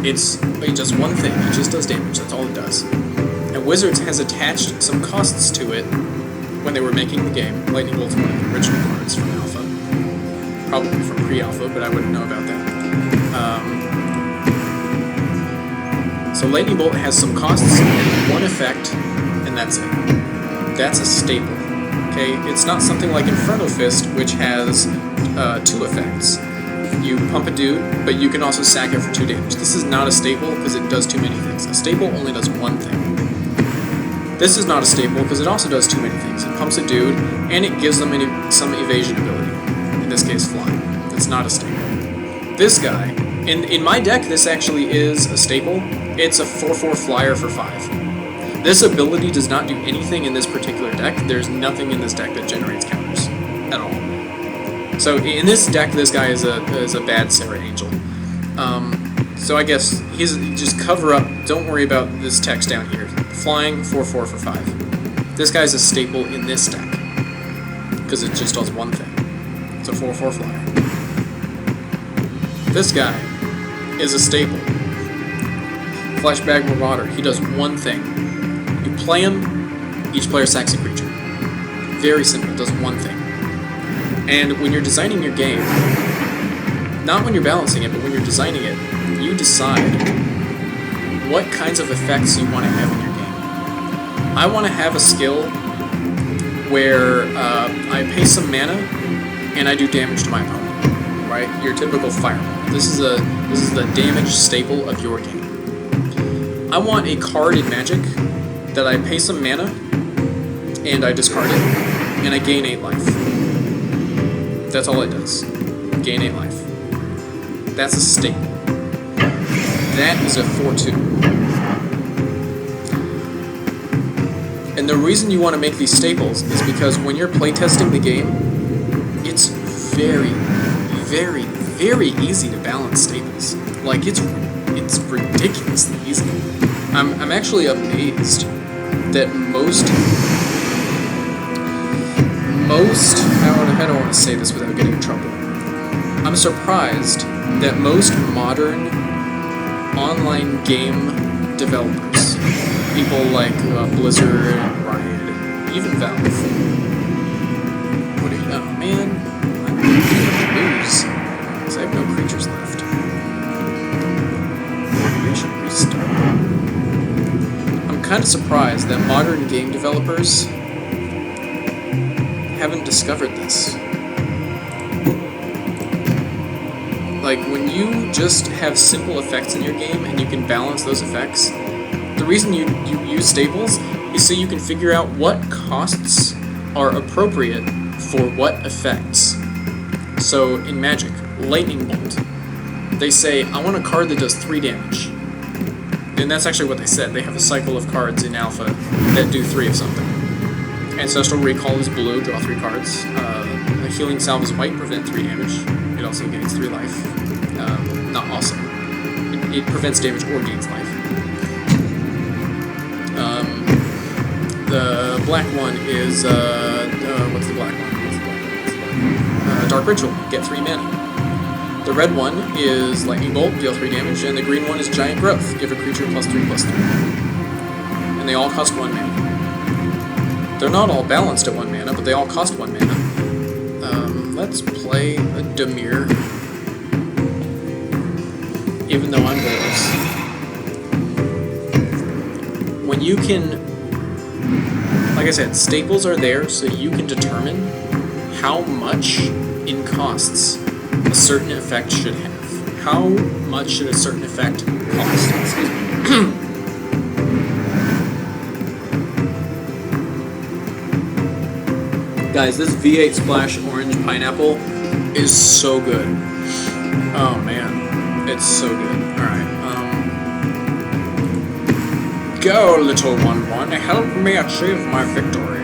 It's just one thing. It just does damage. That's all it does. And Wizards has attached some costs to it when they were making the game. Lightning Bolt's one of the original cards from Alpha. Probably from pre-Alpha, but I wouldn't know about that. So Lightning Bolt has some costs and one effect, and that's it. That's a staple. Okay? It's not something like Inferno Fist, which has 2 effects. You pump a dude, but you can also sack it for 2 damage. This is not a staple because it does too many things. A staple only does one thing. This is not a staple because it also does too many things. It pumps a dude, and it gives them some evasion ability. In this case, flying. It's not a staple. This guy, in my deck, this actually is a staple. It's a 4/4 flyer for 5. This ability does not do anything in this particular deck. There's nothing in this deck that generates counters at all. So in this deck, this guy is a bad Sarah Angel. So I guess he's just cover up. Don't worry about this text down here. Flying 4/4 for 5. This guy's a staple in this deck because it just does one thing. It's a 4/4 flyer. This guy is a staple. Flashbag Marauder. He does one thing. You play him, each player sacks a creature. Very simple. Does one thing. And when you're designing your game, not when you're balancing it, but when you're designing it, you decide what kinds of effects you want to have in your game. I want to have a skill where I pay some mana and I do damage to my opponent. Right? Your typical fireball. This is the damage staple of your game. I want a card in Magic that I pay some mana and I discard it and I gain 8 life. That's all it does. Gain 8 life. That's a staple. That is a 4/2. And the reason you want to make these staples is because when you're playtesting the game, it's very, very, very easy to balance staples. Like, it's ridiculously easy. I'm actually amazed that most how do I want to say this without getting in trouble? I'm surprised that most modern online game developers, people like Blizzard, Riot, even Valve, oh man, I'm going to lose because I have no creatures left. Maybe I should restart. I'm kind of surprised that modern game developers haven't discovered this. Like, when you just have simple effects in your game and you can balance those effects, the reason you use staples is so you can figure out what costs are appropriate for what effects. So in Magic, Lightning Bolt, they say, I want a card that does 3 damage. And that's actually what they said. They have a cycle of cards in Alpha that do 3 of something. Ancestral Recall is blue, draw 3 cards. Healing Salve is white, prevent 3 damage. It also gains 3 life. Not awesome. It prevents damage or gains life. The black one is, what's the black one? Dark Ritual, get 3 mana. The red one is Lightning Bolt, deal 3 damage, and the green one is Giant Growth, give a creature +3/+3. And they all cost 1 mana. They're not all balanced at 1 mana, but they all cost 1 mana. Let's play a Dimir, even though I'm goalless. When you can, like I said, staples are there so you can determine how much in costs a certain effect should have. How much should a certain effect cost? Excuse me. Guys, this V8 Splash Orange Pineapple is so good. Oh man, it's so good. Alright, go, little 1/1, help me achieve my victory.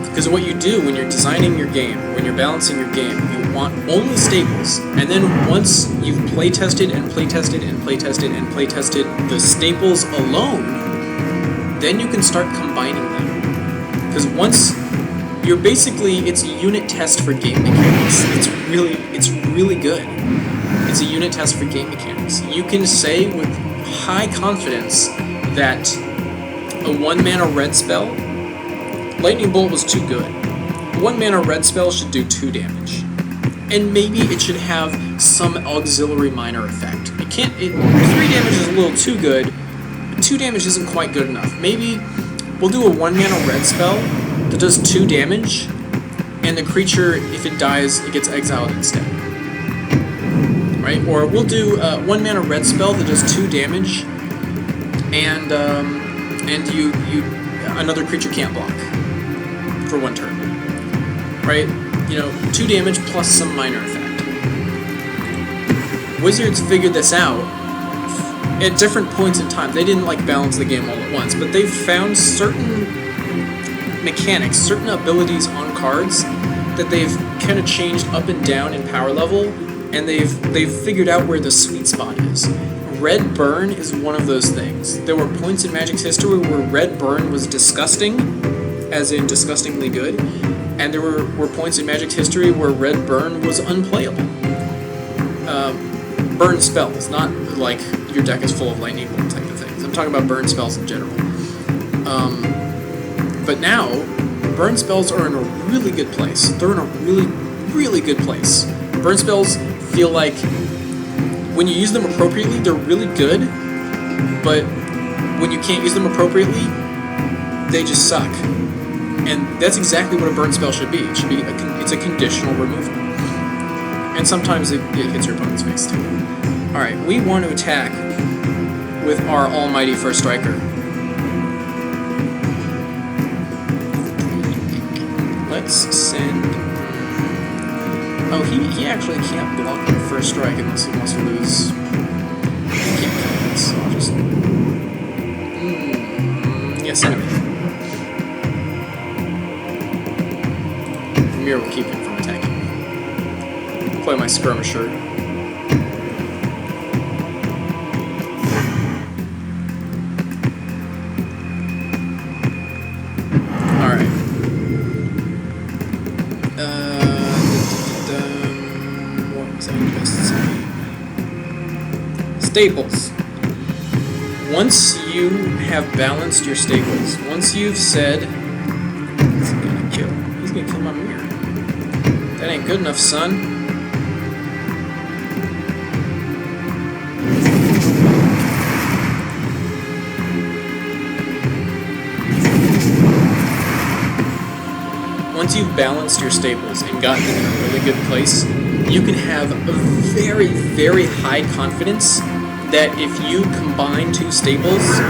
Because what you do when you're designing your game, when you're balancing your game, you want only staples, and then once you've playtested and playtested and playtested and playtested the staples alone, then you can start combining them. Because once you're basically, it's a unit test for game mechanics. It's really good. It's a unit test for game mechanics. You can say with high confidence that a 1 mana red spell, Lightning Bolt was too good. 1 mana red spell should do 2 damage. And maybe it should have some auxiliary minor effect. 3 damage is a little too good, 2 damage isn't quite good enough. Maybe we'll do a 1 mana red spell that does 2 damage, and the creature, if it dies, it gets exiled instead. Right? Or we'll do a 1 mana red spell that does 2 damage, and another creature can't block for 1 turn. Right? 2 damage plus some minor effect. Wizards figured this out at different points in time. They didn't balance the game all at once, but they've found certain mechanics, certain abilities on cards that they've kind of changed up and down in power level, and they've figured out where the sweet spot is. Red Burn is one of those things. There were points in Magic's history where Red Burn was disgusting, as in disgustingly good, and there were points in Magic's history where Red Burn was unplayable. Burn spells, not like your deck is full of Lightning Bolt type of things. I'm talking about burn spells in general. But now, burn spells are in a really good place. They're in a really, really good place. Burn spells feel like, when you use them appropriately, they're really good, but when you can't use them appropriately, they just suck. And that's exactly what a burn spell should be. It should be it's a conditional removal. And sometimes it hits your opponent's face too. Alright, we want to attack with our almighty First Striker. Let's send... Oh, he actually can't block the First Strike unless he wants to lose. He can't kill this, so I'll just... Yes, enemy. Dimir will keep him from attacking. I'll play my Skirmisher. Staples. Once you have balanced your staples, once you've said, he's gonna kill my mirror. That ain't good enough, son. Once you've balanced your staples and gotten them in a really good place, you can have a very, very high confidence that if you combine 2 staples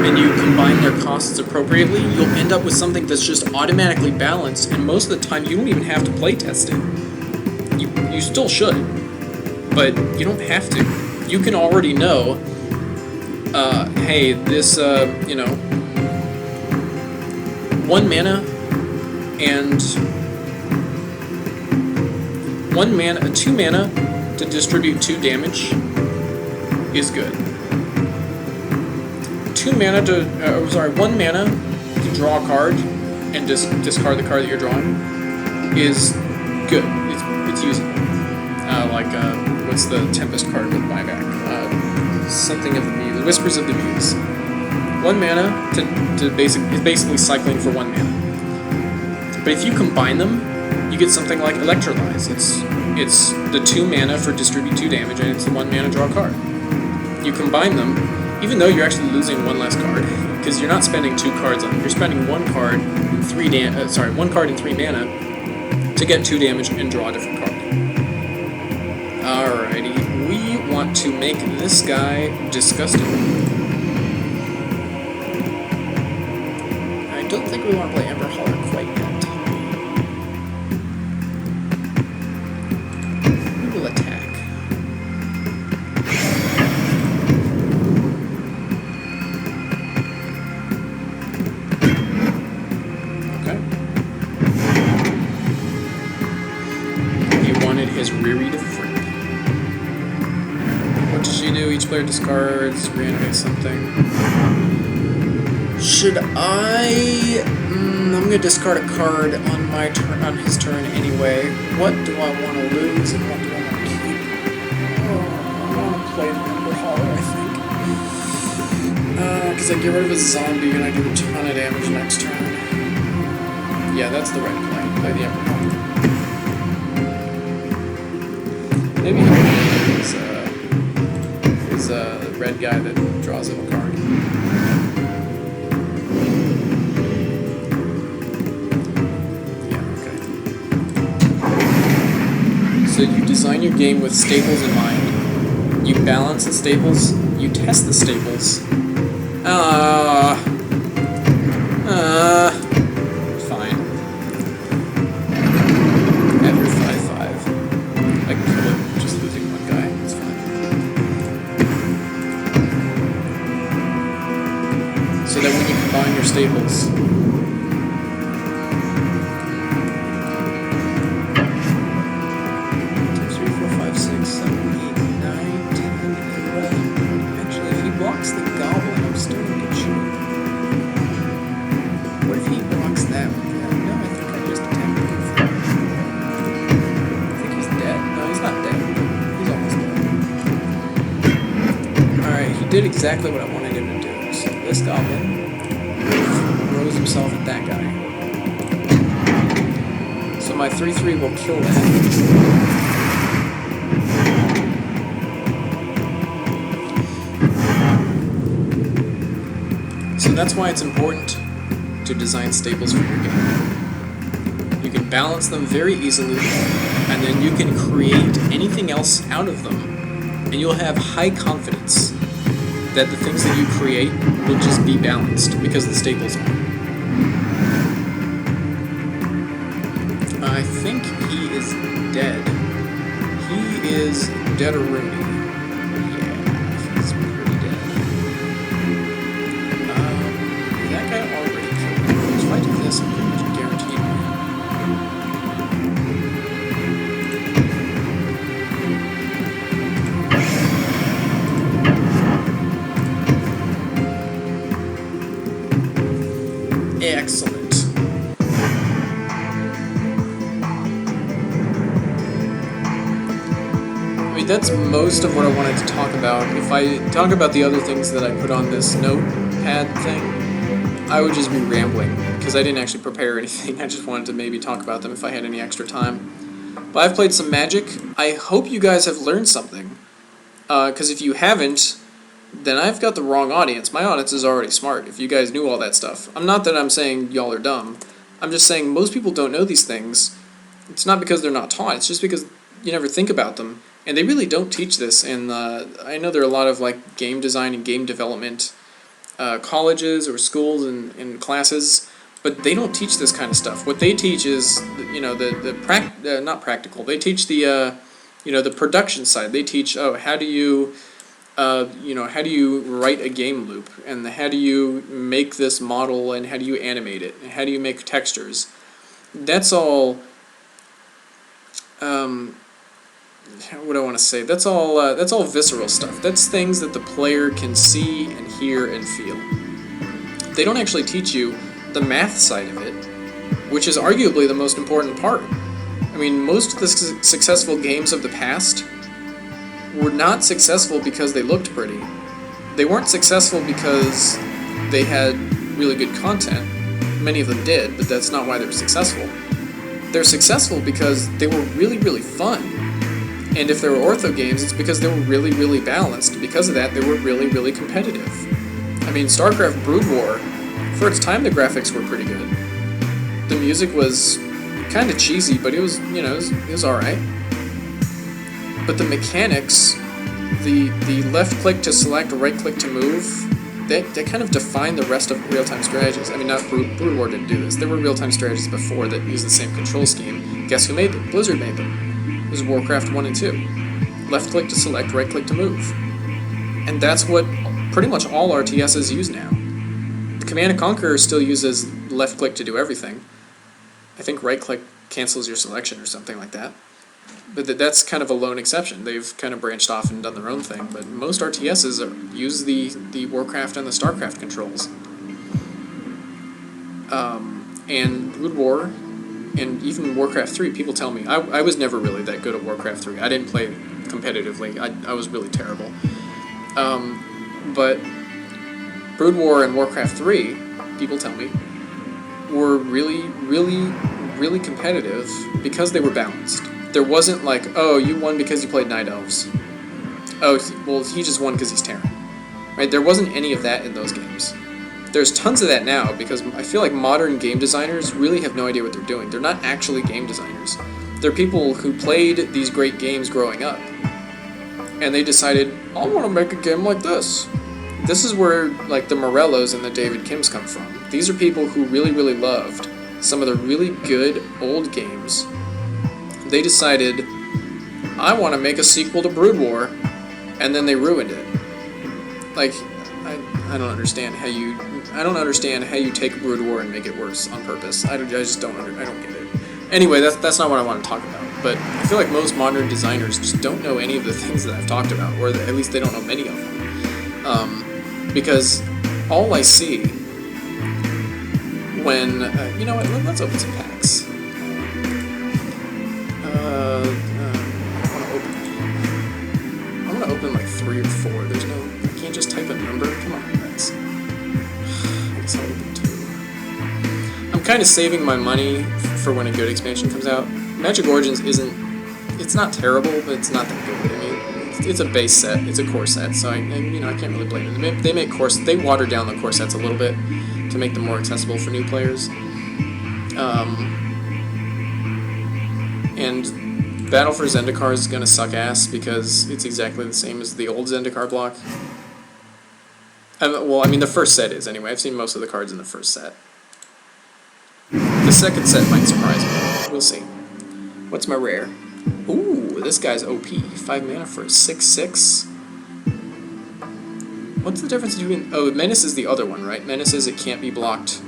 and you combine their costs appropriately, you'll end up with something that's just automatically balanced, and most of the time you don't even have to play test it. You still should, but you don't have to. You can already know, hey, this, 1 mana and 2 mana to distribute 2 damage is good. 1 mana to draw a card and just discard the card that you're drawing is good. It's usable. What's the Tempest card with buyback? Something of the Muse. Whispers of the Muse. 1 mana is basically cycling for 1 mana. But if you combine them, you get something like Electrolyze. It's the 2 mana for distribute 2 damage, and it's the 1 mana draw card. You combine them, even though you're actually losing 1 less card, because you're not spending 2 cards on it. You're spending 1 card and 3 mana to get 2 damage and draw a different card. Alrighty, we want to make this guy disgusting. I don't think we want to play Ember Holler quite yet. We will attack. Okay. He wanted his Riri to free. What does she do? Each player discards, reanimate something. Should I? I'm gonna discard a card on my turn, on his turn anyway. What do I want to lose and what do I want to keep? Oh, I want to play the Ember Holler, I think. Because I get rid of a zombie and I do a ton of damage next turn. Yeah, that's the right play. Play the Ember Holler. Maybe he's a red guy that draws him a card. So you design your game with staples in mind. You balance the staples. You test the staples. Fine. At your 5/5. I can kill it just losing 1 guy. It's fine. So that when you combine your staples, 1, 2, 3, 4, 5, 6, 7, 8, 9, 10, 11. Actually, if he blocks the goblin, I'm still in good shape. What if he blocks them? Yeah, no, I think I just attack him. So this goblin what I wanted him to do. So this goblin throws himself at that guy. So my 3/3 will kill that. So that's why it's important to design staples for your game. You can balance them very easily, and then you can create anything else out of them, and you'll have high confidence that the things that you create will just be balanced because the staples are. I think he is dead. He is dead-a-rooney. Yeah, he's pretty dead. That guy already killed him. If I do this, I'm pretty much guaranteed win. Excellent. I mean, that's most of what I wanted to talk about. If I talk about the other things that I put on this notepad thing, I would just be rambling, because I didn't actually prepare anything. I just wanted to maybe talk about them if I had any extra time. But I've played some Magic. I hope you guys have learned something, because if you haven't, then I've got the wrong audience. My audience is already smart, if you guys knew all that stuff. Not that I'm saying y'all are dumb. I'm just saying most people don't know these things. It's not because they're not taught, it's just because you never think about them. And they really don't teach this in, I know there are a lot of like game design and game development colleges or schools and classes, but they don't teach this kind of stuff. What they teach is, you know, not practical. They teach the, you know, the production side. They teach, how do you... how do you write a game loop, and how do you make this model, and how do you animate it, and how do you make textures. That's all, what do I want to say? That's all visceral stuff. That's things that the player can see and hear and feel. They don't actually teach you the math side of it. which is arguably the most important part. I mean, most of the successful games of the past were not successful because they looked pretty. They weren't successful because they had really good content. Many of them did, but that's not why they were successful. They're successful because they were really, really fun. And if they were Ortho games, it's because they were really, really balanced. Because of that, they were really, really competitive. I mean, StarCraft Brood War, for its time, the graphics were pretty good. The music was kind of cheesy, but it was, you know, it was alright. But the mechanics, the left click to select, right click to move, they kind of define the rest of real-time strategies. I mean, not Brood War didn't do this. There were real-time strategies before that used the same control scheme. Guess who made them? Blizzard made them. It was Warcraft 1 and 2. Left click to select, right click to move. And that's what pretty much all RTSs use now. Command & Conquer still uses left click to do everything. I think right click cancels your selection or something like that. But that's kind of a lone exception. They've kind of branched off and done their own thing. But most RTSs use the Warcraft and the StarCraft controls. And Brood War, and even Warcraft 3, people tell me, I was never really that good at Warcraft 3. I didn't play competitively. I was really terrible. But Brood War and Warcraft 3, people tell me, were really, really, really competitive because they were balanced. There wasn't like, oh, you won because you played Night Elves. Oh, well, he just won because he's Terran. Right? There wasn't any of that in those games. There's tons of that now because I feel like modern game designers really have no idea what they're doing. They're not actually game designers. They're people who played these great games growing up. And they decided, I want to make a game like this. This is where like the Morellos and the David Kims come from. These are people who really, really loved some of the really good old games. They decided, I want to make a sequel to Brood War, and then they ruined it. Like, I don't understand how you take Brood War and make it worse on purpose. I just don't get it. Anyway, that's not what I want to talk about. But I feel like most modern designers just don't know any of the things that I've talked about, or at least they don't know many of them. Because all I see when you know what? Let's open some packs. I want to open like 3 or 4. I can't just type a number. Come on, guys. I guess I'll open 2. I'm kind of saving my money for when a good expansion comes out. Magic Origins it's not terrible, but it's not that good. I mean, it's a base set, it's a core set, so I can't really blame them. They water down the core sets a little bit to make them more accessible for new players. And Battle for Zendikar is going to suck ass because it's exactly the same as the old Zendikar block. Well, I mean, the first set is, anyway. I've seen most of the cards in the first set. The second set might surprise me. We'll see. What's my rare? Ooh, this guy's OP. 5 mana for a 6/6. What's the difference between... Oh, Menace is the other one, right? Menace is it can't be blocked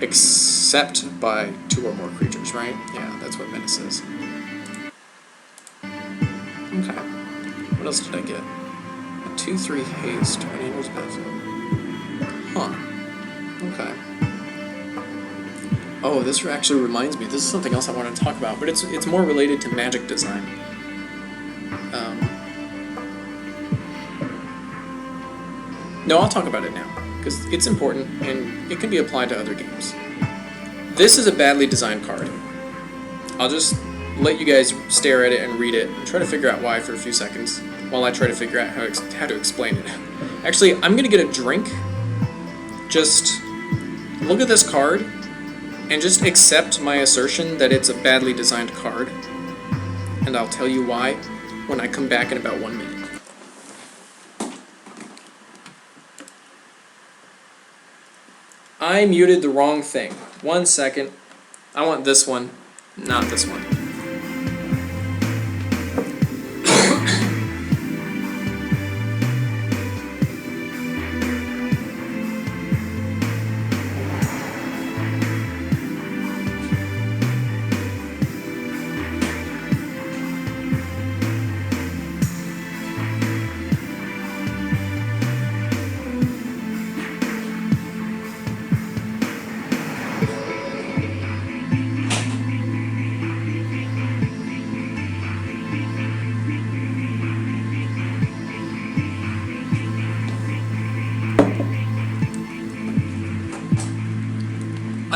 except by 2 or more creatures, right? Yeah, that's what Menace is. Okay. What else did I get? A 2/3 haste when he enters battlefield. Huh. Okay. Oh, this actually reminds me. This is something else I want to talk about, but it's more related to Magic design. No, I'll talk about it now, because it's important, and it can be applied to other games. This is a badly designed card. I'll just let you guys stare at it and read it, and try to figure out why for a few seconds, while I try to figure out how to explain it. Actually, I'm going to get a drink. Just look at this card, and just accept my assertion that it's a badly designed card. And I'll tell you why when I come back in about 1 minute. I muted the wrong thing. 1 second. I want this one, not this one.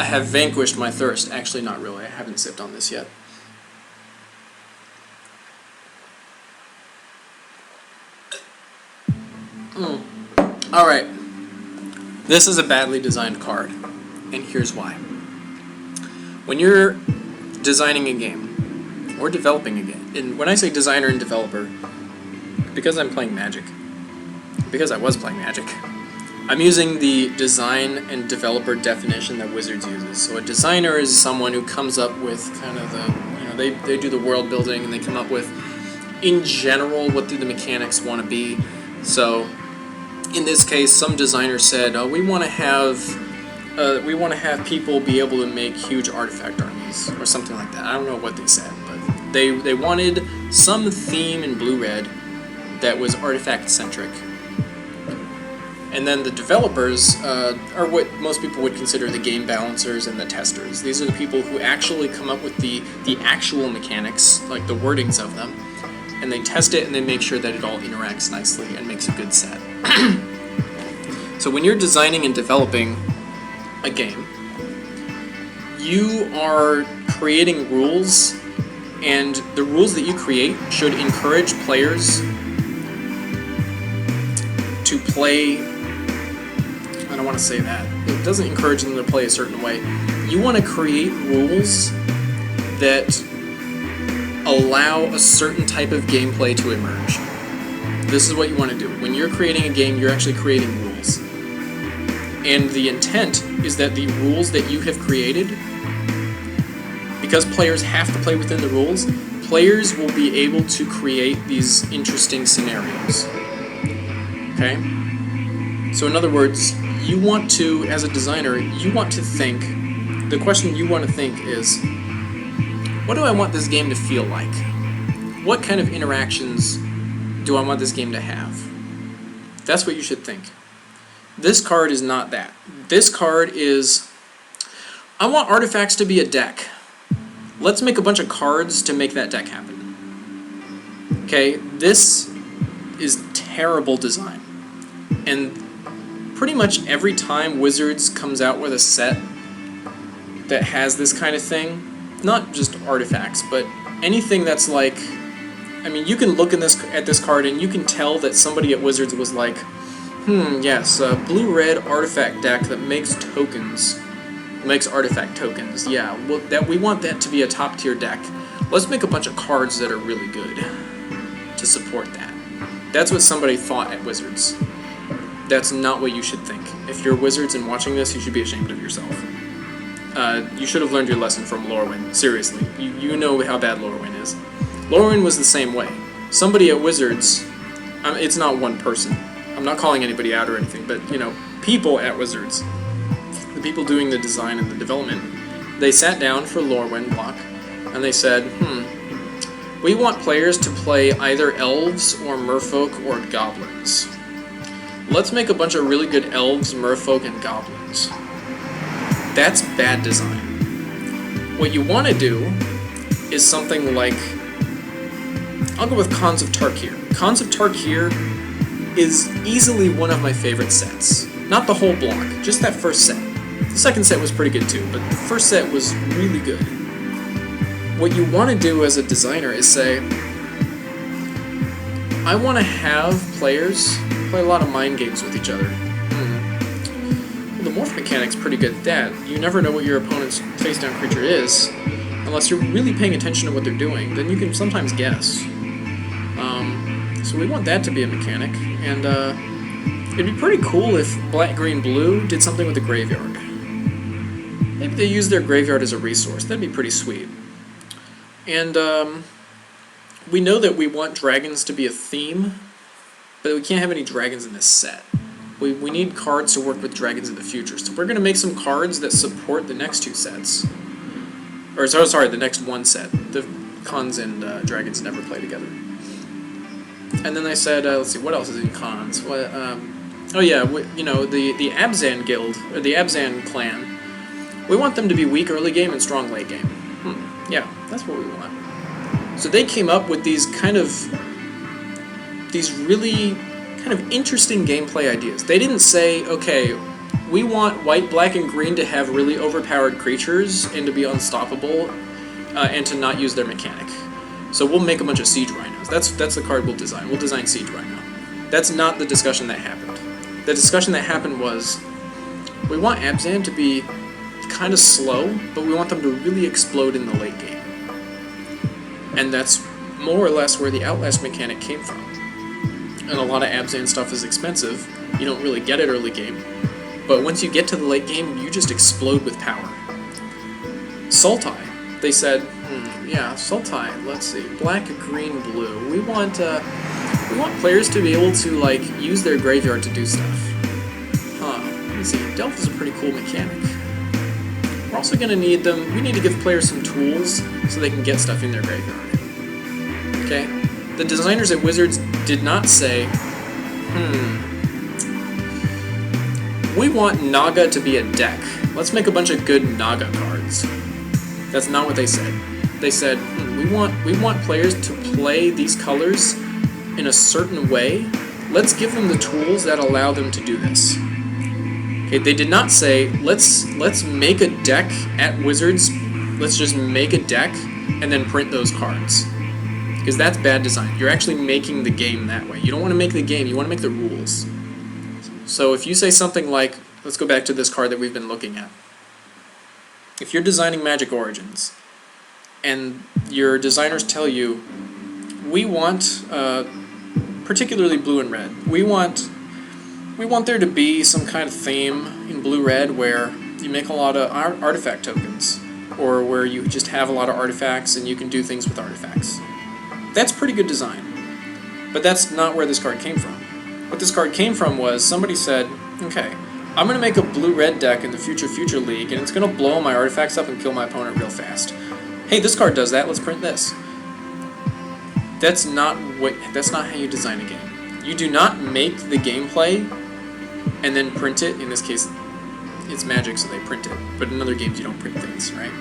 I have vanquished my thirst. Actually, not really. I haven't sipped on this yet. Alright. This is a badly designed card, and here's why. When you're designing a game, or developing a game, and when I say designer and developer, because I'm playing Magic, because I was playing Magic, I'm using the design and developer definition that Wizards uses. So a designer is someone who comes up with kind of the, they do the world building and they come up with, in general, what do the mechanics want to be. So in this case, some designer said, oh, we want to have people be able to make huge artifact armies, or something like that. I don't know what they said, but they wanted some theme in Blue-Red that was artifact-centric. And then the developers are what most people would consider the game balancers and the testers. These are the people who actually come up with the actual mechanics, like the wordings of them, and they test it and they make sure that it all interacts nicely and makes a good set. So when you're designing and developing a game, you are creating rules, and the rules that you create should encourage players to play. I don't want to say that. It doesn't encourage them to play a certain way. You want to create rules that allow a certain type of gameplay to emerge. This is what you want to do. When you're creating a game, you're actually creating rules. And the intent is that the rules that you have created, because players have to play within the rules, players will be able to create these interesting scenarios. Okay? So in other words, you want to, as a designer, you want to think, the question you want to think is, what do I want this game to feel like? What kind of interactions do I want this game to have? That's what you should think. This card is not that. This card is, I want artifacts to be a deck. Let's make a bunch of cards to make that deck happen. Okay, this is terrible design. And pretty much every time Wizards comes out with a set that has this kind of thing, not just artifacts, but anything that's like, I mean, you can look at this card and you can tell that somebody at Wizards was like, yes, a blue-red artifact deck that makes tokens, makes artifact tokens. Yeah, well, we want that to be a top-tier deck. Let's make a bunch of cards that are really good to support that. That's what somebody thought at Wizards. That's not what you should think. If you're Wizards and watching this, you should be ashamed of yourself. You should have learned your lesson from Lorwyn. Seriously, you know how bad Lorwyn is. Lorwyn was the same way. Somebody at Wizards, it's not one person. I'm not calling anybody out or anything, but, people at Wizards, the people doing the design and the development, they sat down for Lorwyn block, and they said, we want players to play either elves or merfolk or goblins. Let's make a bunch of really good elves, merfolk, and goblins. That's bad design. What you want to do is something like, I'll go with Khans of Tarkir. Khans of Tarkir is easily one of my favorite sets. Not the whole block, just that first set. The second set was pretty good too, but the first set was really good. What you want to do as a designer is say, I want to have players play a lot of mind games with each other. Well, the morph mechanic's pretty good at that. You never know what your opponent's face-down creature is, unless you're really paying attention to what they're doing. Then you can sometimes guess. So we want that to be a mechanic, and it'd be pretty cool if Black, Green, Blue did something with the graveyard. Maybe they use their graveyard as a resource. That'd be pretty sweet. And we know that we want dragons to be a theme, but we can't have any dragons in this set. We need cards to work with dragons in the future. So we're going to make some cards that support the next two sets. Or, sorry, the next one set. The Khans and dragons never play together. And then they said, let's see, what else is in Khans? Oh yeah, the Abzan Guild, or the Abzan clan, we want them to be weak early game and strong late game. Yeah, that's what we want. So they came up with these really kind of interesting gameplay ideas. They didn't say, okay, we want white, black, and green to have really overpowered creatures and to be unstoppable, and to not use their mechanic. So we'll make a bunch of Siege Rhinos. That's the card we'll design. We'll design Siege Rhino. That's not the discussion that happened. The discussion that happened was, we want Abzan to be kind of slow, but we want them to really explode in the late game. And that's more or less where the Outlast mechanic came from. And a lot of Abzan stuff is expensive. You don't really get it early game. But once you get to the late game, you just explode with power. Sultai, they said, yeah, Sultai, let's see, black, green, blue. We want players to be able to, like, use their graveyard to do stuff. Let me see, Delve is a pretty cool mechanic. We're also going to need them, we need to give players some tools so they can get stuff in their graveyard. Okay? The designers at Wizards did not say, we want Naga to be a deck. Let's make a bunch of good Naga cards. That's not what they said. They said, we want players to play these colors in a certain way. Let's give them the tools that allow them to do this. Okay, they did not say, let's make a deck at Wizards, let's just make a deck and then print those cards. Because that's bad design. You're actually making the game that way. You don't want to make the game, you want to make the rules. So if you say something like, let's go back to this card that we've been looking at. If you're designing Magic Origins, and your designers tell you, we want, particularly blue and red, we want there to be some kind of theme in blue-red where you make a lot of artifact tokens, or where you just have a lot of artifacts and you can do things with artifacts. That's pretty good design, but that's not where this card came from. What this card came from was somebody said, okay, I'm going to make a blue-red deck in the Future League, and it's going to blow my artifacts up and kill my opponent real fast. Hey, this card does that, let's print this. That's not how you design a game. You do not make the gameplay and then print it. In this case, it's Magic, so they print it. But in other games, you don't print things, right?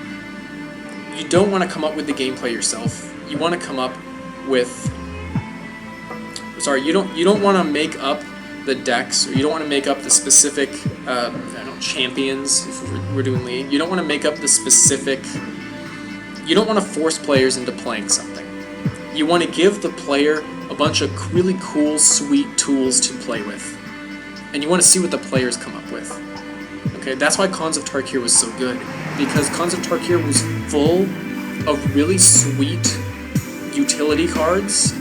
You don't want to come up with the gameplay yourself. You want to come up with... Sorry, you don't want to make up the decks, or you don't want to make up the specific champions, if we're doing League. You don't want to make up the specific... You don't want to force players into playing something. You want to give the player a bunch of really cool, sweet tools to play with. And you want to see what the players come up with. Okay, that's why Khans of Tarkir was so good. Because Khans of Tarkir was full of really sweet utility cards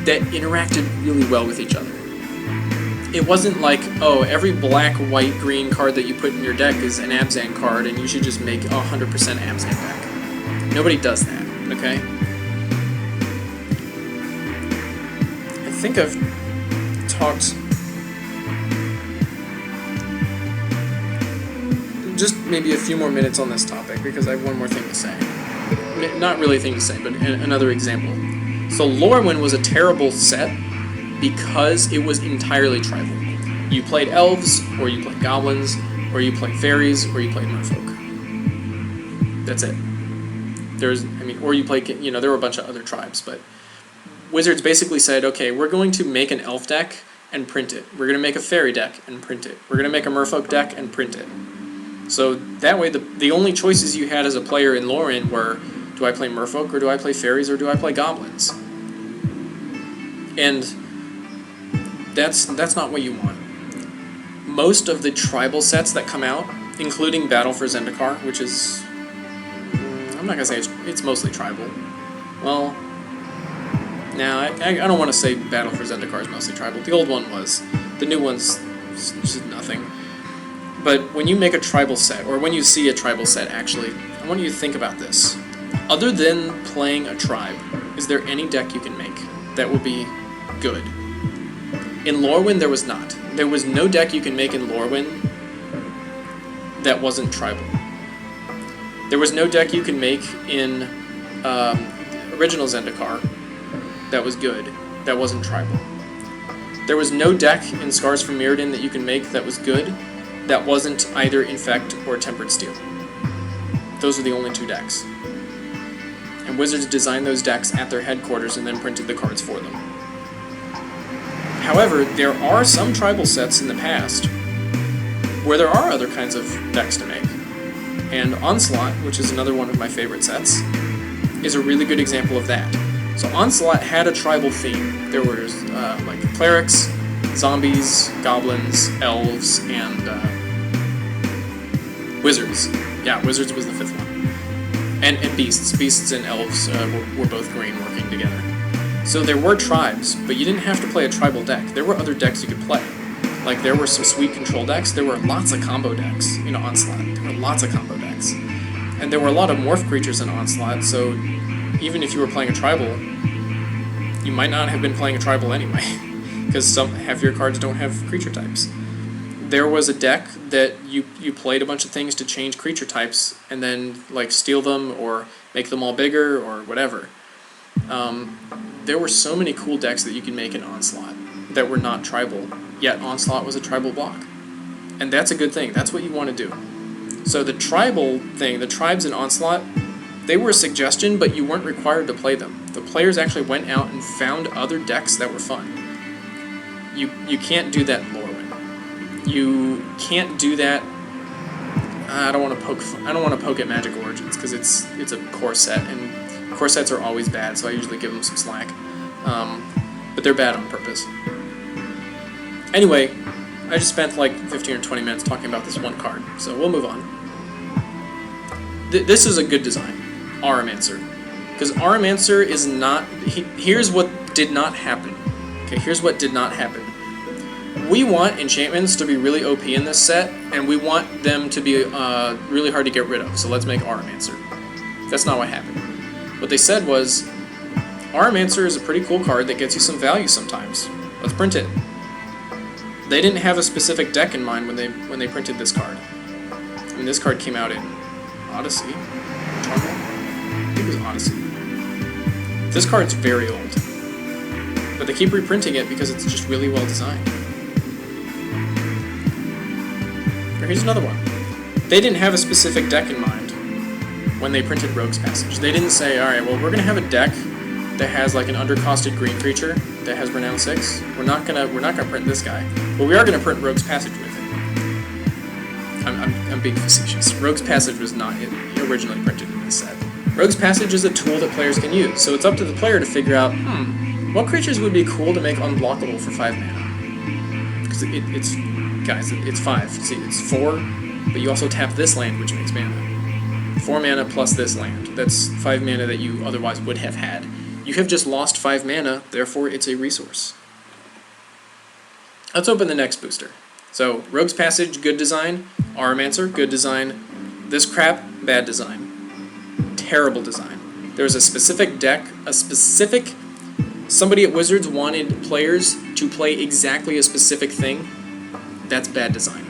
that interacted really well with each other. It wasn't like, oh, every black, white, green card that you put in your deck is an Abzan card and you should just make a 100% Abzan deck. Nobody does that, okay? I think I've talked just maybe a few more minutes on this topic because I have one more thing to say. Not really a thing to say, but another example. So Lorwyn was a terrible set because it was entirely tribal. You played elves, or you played goblins, or you played fairies, or you played merfolk. That's it. Or you played, there were a bunch of other tribes, but Wizards basically said, okay, we're going to make an elf deck and print it. We're going to make a fairy deck and print it. We're going to make a merfolk deck and print it. So that way, the only choices you had as a player in Lorwyn were, do I play merfolk, or do I play fairies, or do I play goblins? And that's not what you want. Most of the tribal sets that come out, including Battle for Zendikar, which is... I'm not going to say it's mostly tribal. Well, no, I don't want to say Battle for Zendikar is mostly tribal. The old one was. The new one's just nothing. But when you make a tribal set, or when you see a tribal set, actually, I want you to think about this. Other than playing a tribe, is there any deck you can make that will be good? In Lorwyn, there was not. There was no deck you can make in Lorwyn that wasn't tribal. There was no deck you can make in original Zendikar that was good, that wasn't tribal. There was no deck in Scars from Mirrodin that you can make that was good, that wasn't either Infect or Tempered Steel. Those are the only two decks. And Wizards designed those decks at their headquarters and then printed the cards for them. However, there are some tribal sets in the past where there are other kinds of decks to make. And Onslaught, which is another one of my favorite sets, is a really good example of that. So Onslaught had a tribal theme. There was like clerics, zombies, goblins, elves, and wizards. Yeah, wizards was the fifth one. And beasts. Beasts and elves were both green working together. So there were tribes, but you didn't have to play a tribal deck. There were other decks you could play. Like, there were some sweet control decks. There were lots of combo decks in Onslaught. There were lots of combo decks. And there were a lot of morph creatures in Onslaught, so even if you were playing a tribal, you might not have been playing a tribal anyway, because half your cards don't have creature types. There was a deck that you played a bunch of things to change creature types, and then, like, steal them, or make them all bigger, or whatever. There were so many cool decks that you could make in Onslaught that were not tribal, yet Onslaught was a tribal block. And that's a good thing. That's what you want to do. So the tribal thing, the tribes in Onslaught, they were a suggestion, but you weren't required to play them. The players actually went out and found other decks that were fun. You can't do that in Lorwyn. You can't do that. I don't want to poke at Magic Origins because it's a core set, and core sets are always bad, so I usually give them some slack. But they're bad on purpose. Anyway, I just spent like 15 or 20 minutes talking about this one card, so we'll move on. This is a good design, Auramancer. Because Auramancer is not... Here's what did not happen. Okay, here's what did not happen. We want enchantments to be really OP in this set, and we want them to be really hard to get rid of, so let's make Auramancer. That's not what happened. What they said was, Auramancer is a pretty cool card that gets you some value sometimes. Let's print it. They didn't have a specific deck in mind when they printed this card. I mean, this card came out in Odyssey? I think it was Odyssey. This card's very old. But they keep reprinting it because it's just really well designed. Here's another one. They didn't have a specific deck in mind when they printed Rogue's Passage. They didn't say, alright, well, we're going to have a deck that has like an undercosted green creature that has Renown 6. We're not gonna print this guy. But we are gonna print Rogue's Passage with it. I'm being facetious. Rogue's Passage was not originally printed in this set. Rogue's Passage is a tool that players can use, so it's up to the player to figure out, what creatures would be cool to make unblockable for 5 mana? Because it's 5. See, it's 4, but you also tap this land, which makes mana. 4 mana plus this land. That's 5 mana that you otherwise would have had. You have just lost 5 mana, therefore it's a resource. Let's open the next booster. So, Rogue's Passage, good design. Auramancer, good design. This crap, bad design. Terrible design. There's a specific deck, somebody at Wizards wanted players to play exactly a specific thing. That's bad design.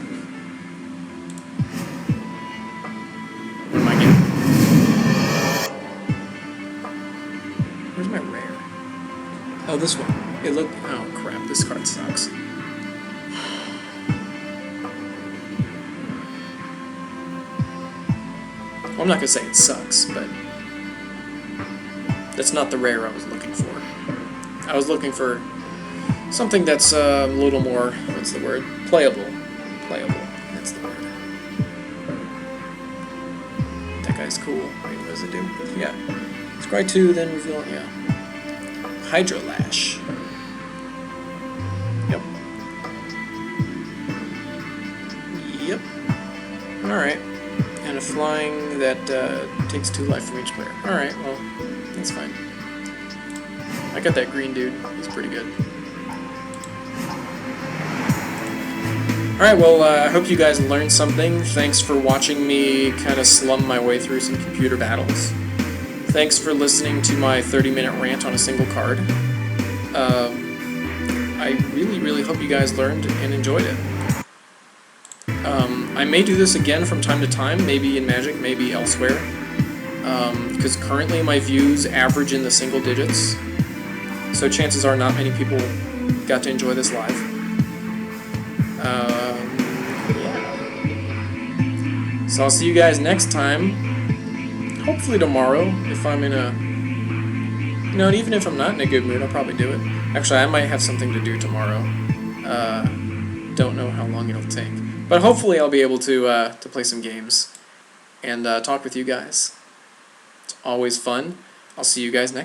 What am I getting? Where's my rare? Oh, this one. Oh crap, this card sucks. Well, I'm not gonna say it sucks, but that's not the rare I was looking for. I was looking for something that's a little more, what's the word? Playable. Playable, that's the word. That guy's cool. Wait, what does it do? Yeah. Scry 2, then reveal, yeah. Hydrolash. Yep. Alright. And a flying that takes 2 life from each player. Alright, well, that's fine. I got that green dude. He's pretty good. Alright, well, I hope you guys learned something. Thanks for watching me kind of slum my way through some computer battles. Thanks for listening to my 30-minute rant on a single card. I really, really hope you guys learned and enjoyed it. I may do this again from time to time, maybe in Magic, maybe elsewhere. Because currently my views average in the single digits. So chances are not many people got to enjoy this live. Yeah. So I'll see you guys next time. Hopefully tomorrow, if I'm in a... You know, and even if I'm not in a good mood, I'll probably do it. Actually, I might have something to do tomorrow. Don't know how long it'll take. But hopefully I'll be able to play some games and talk with you guys. It's always fun. I'll see you guys next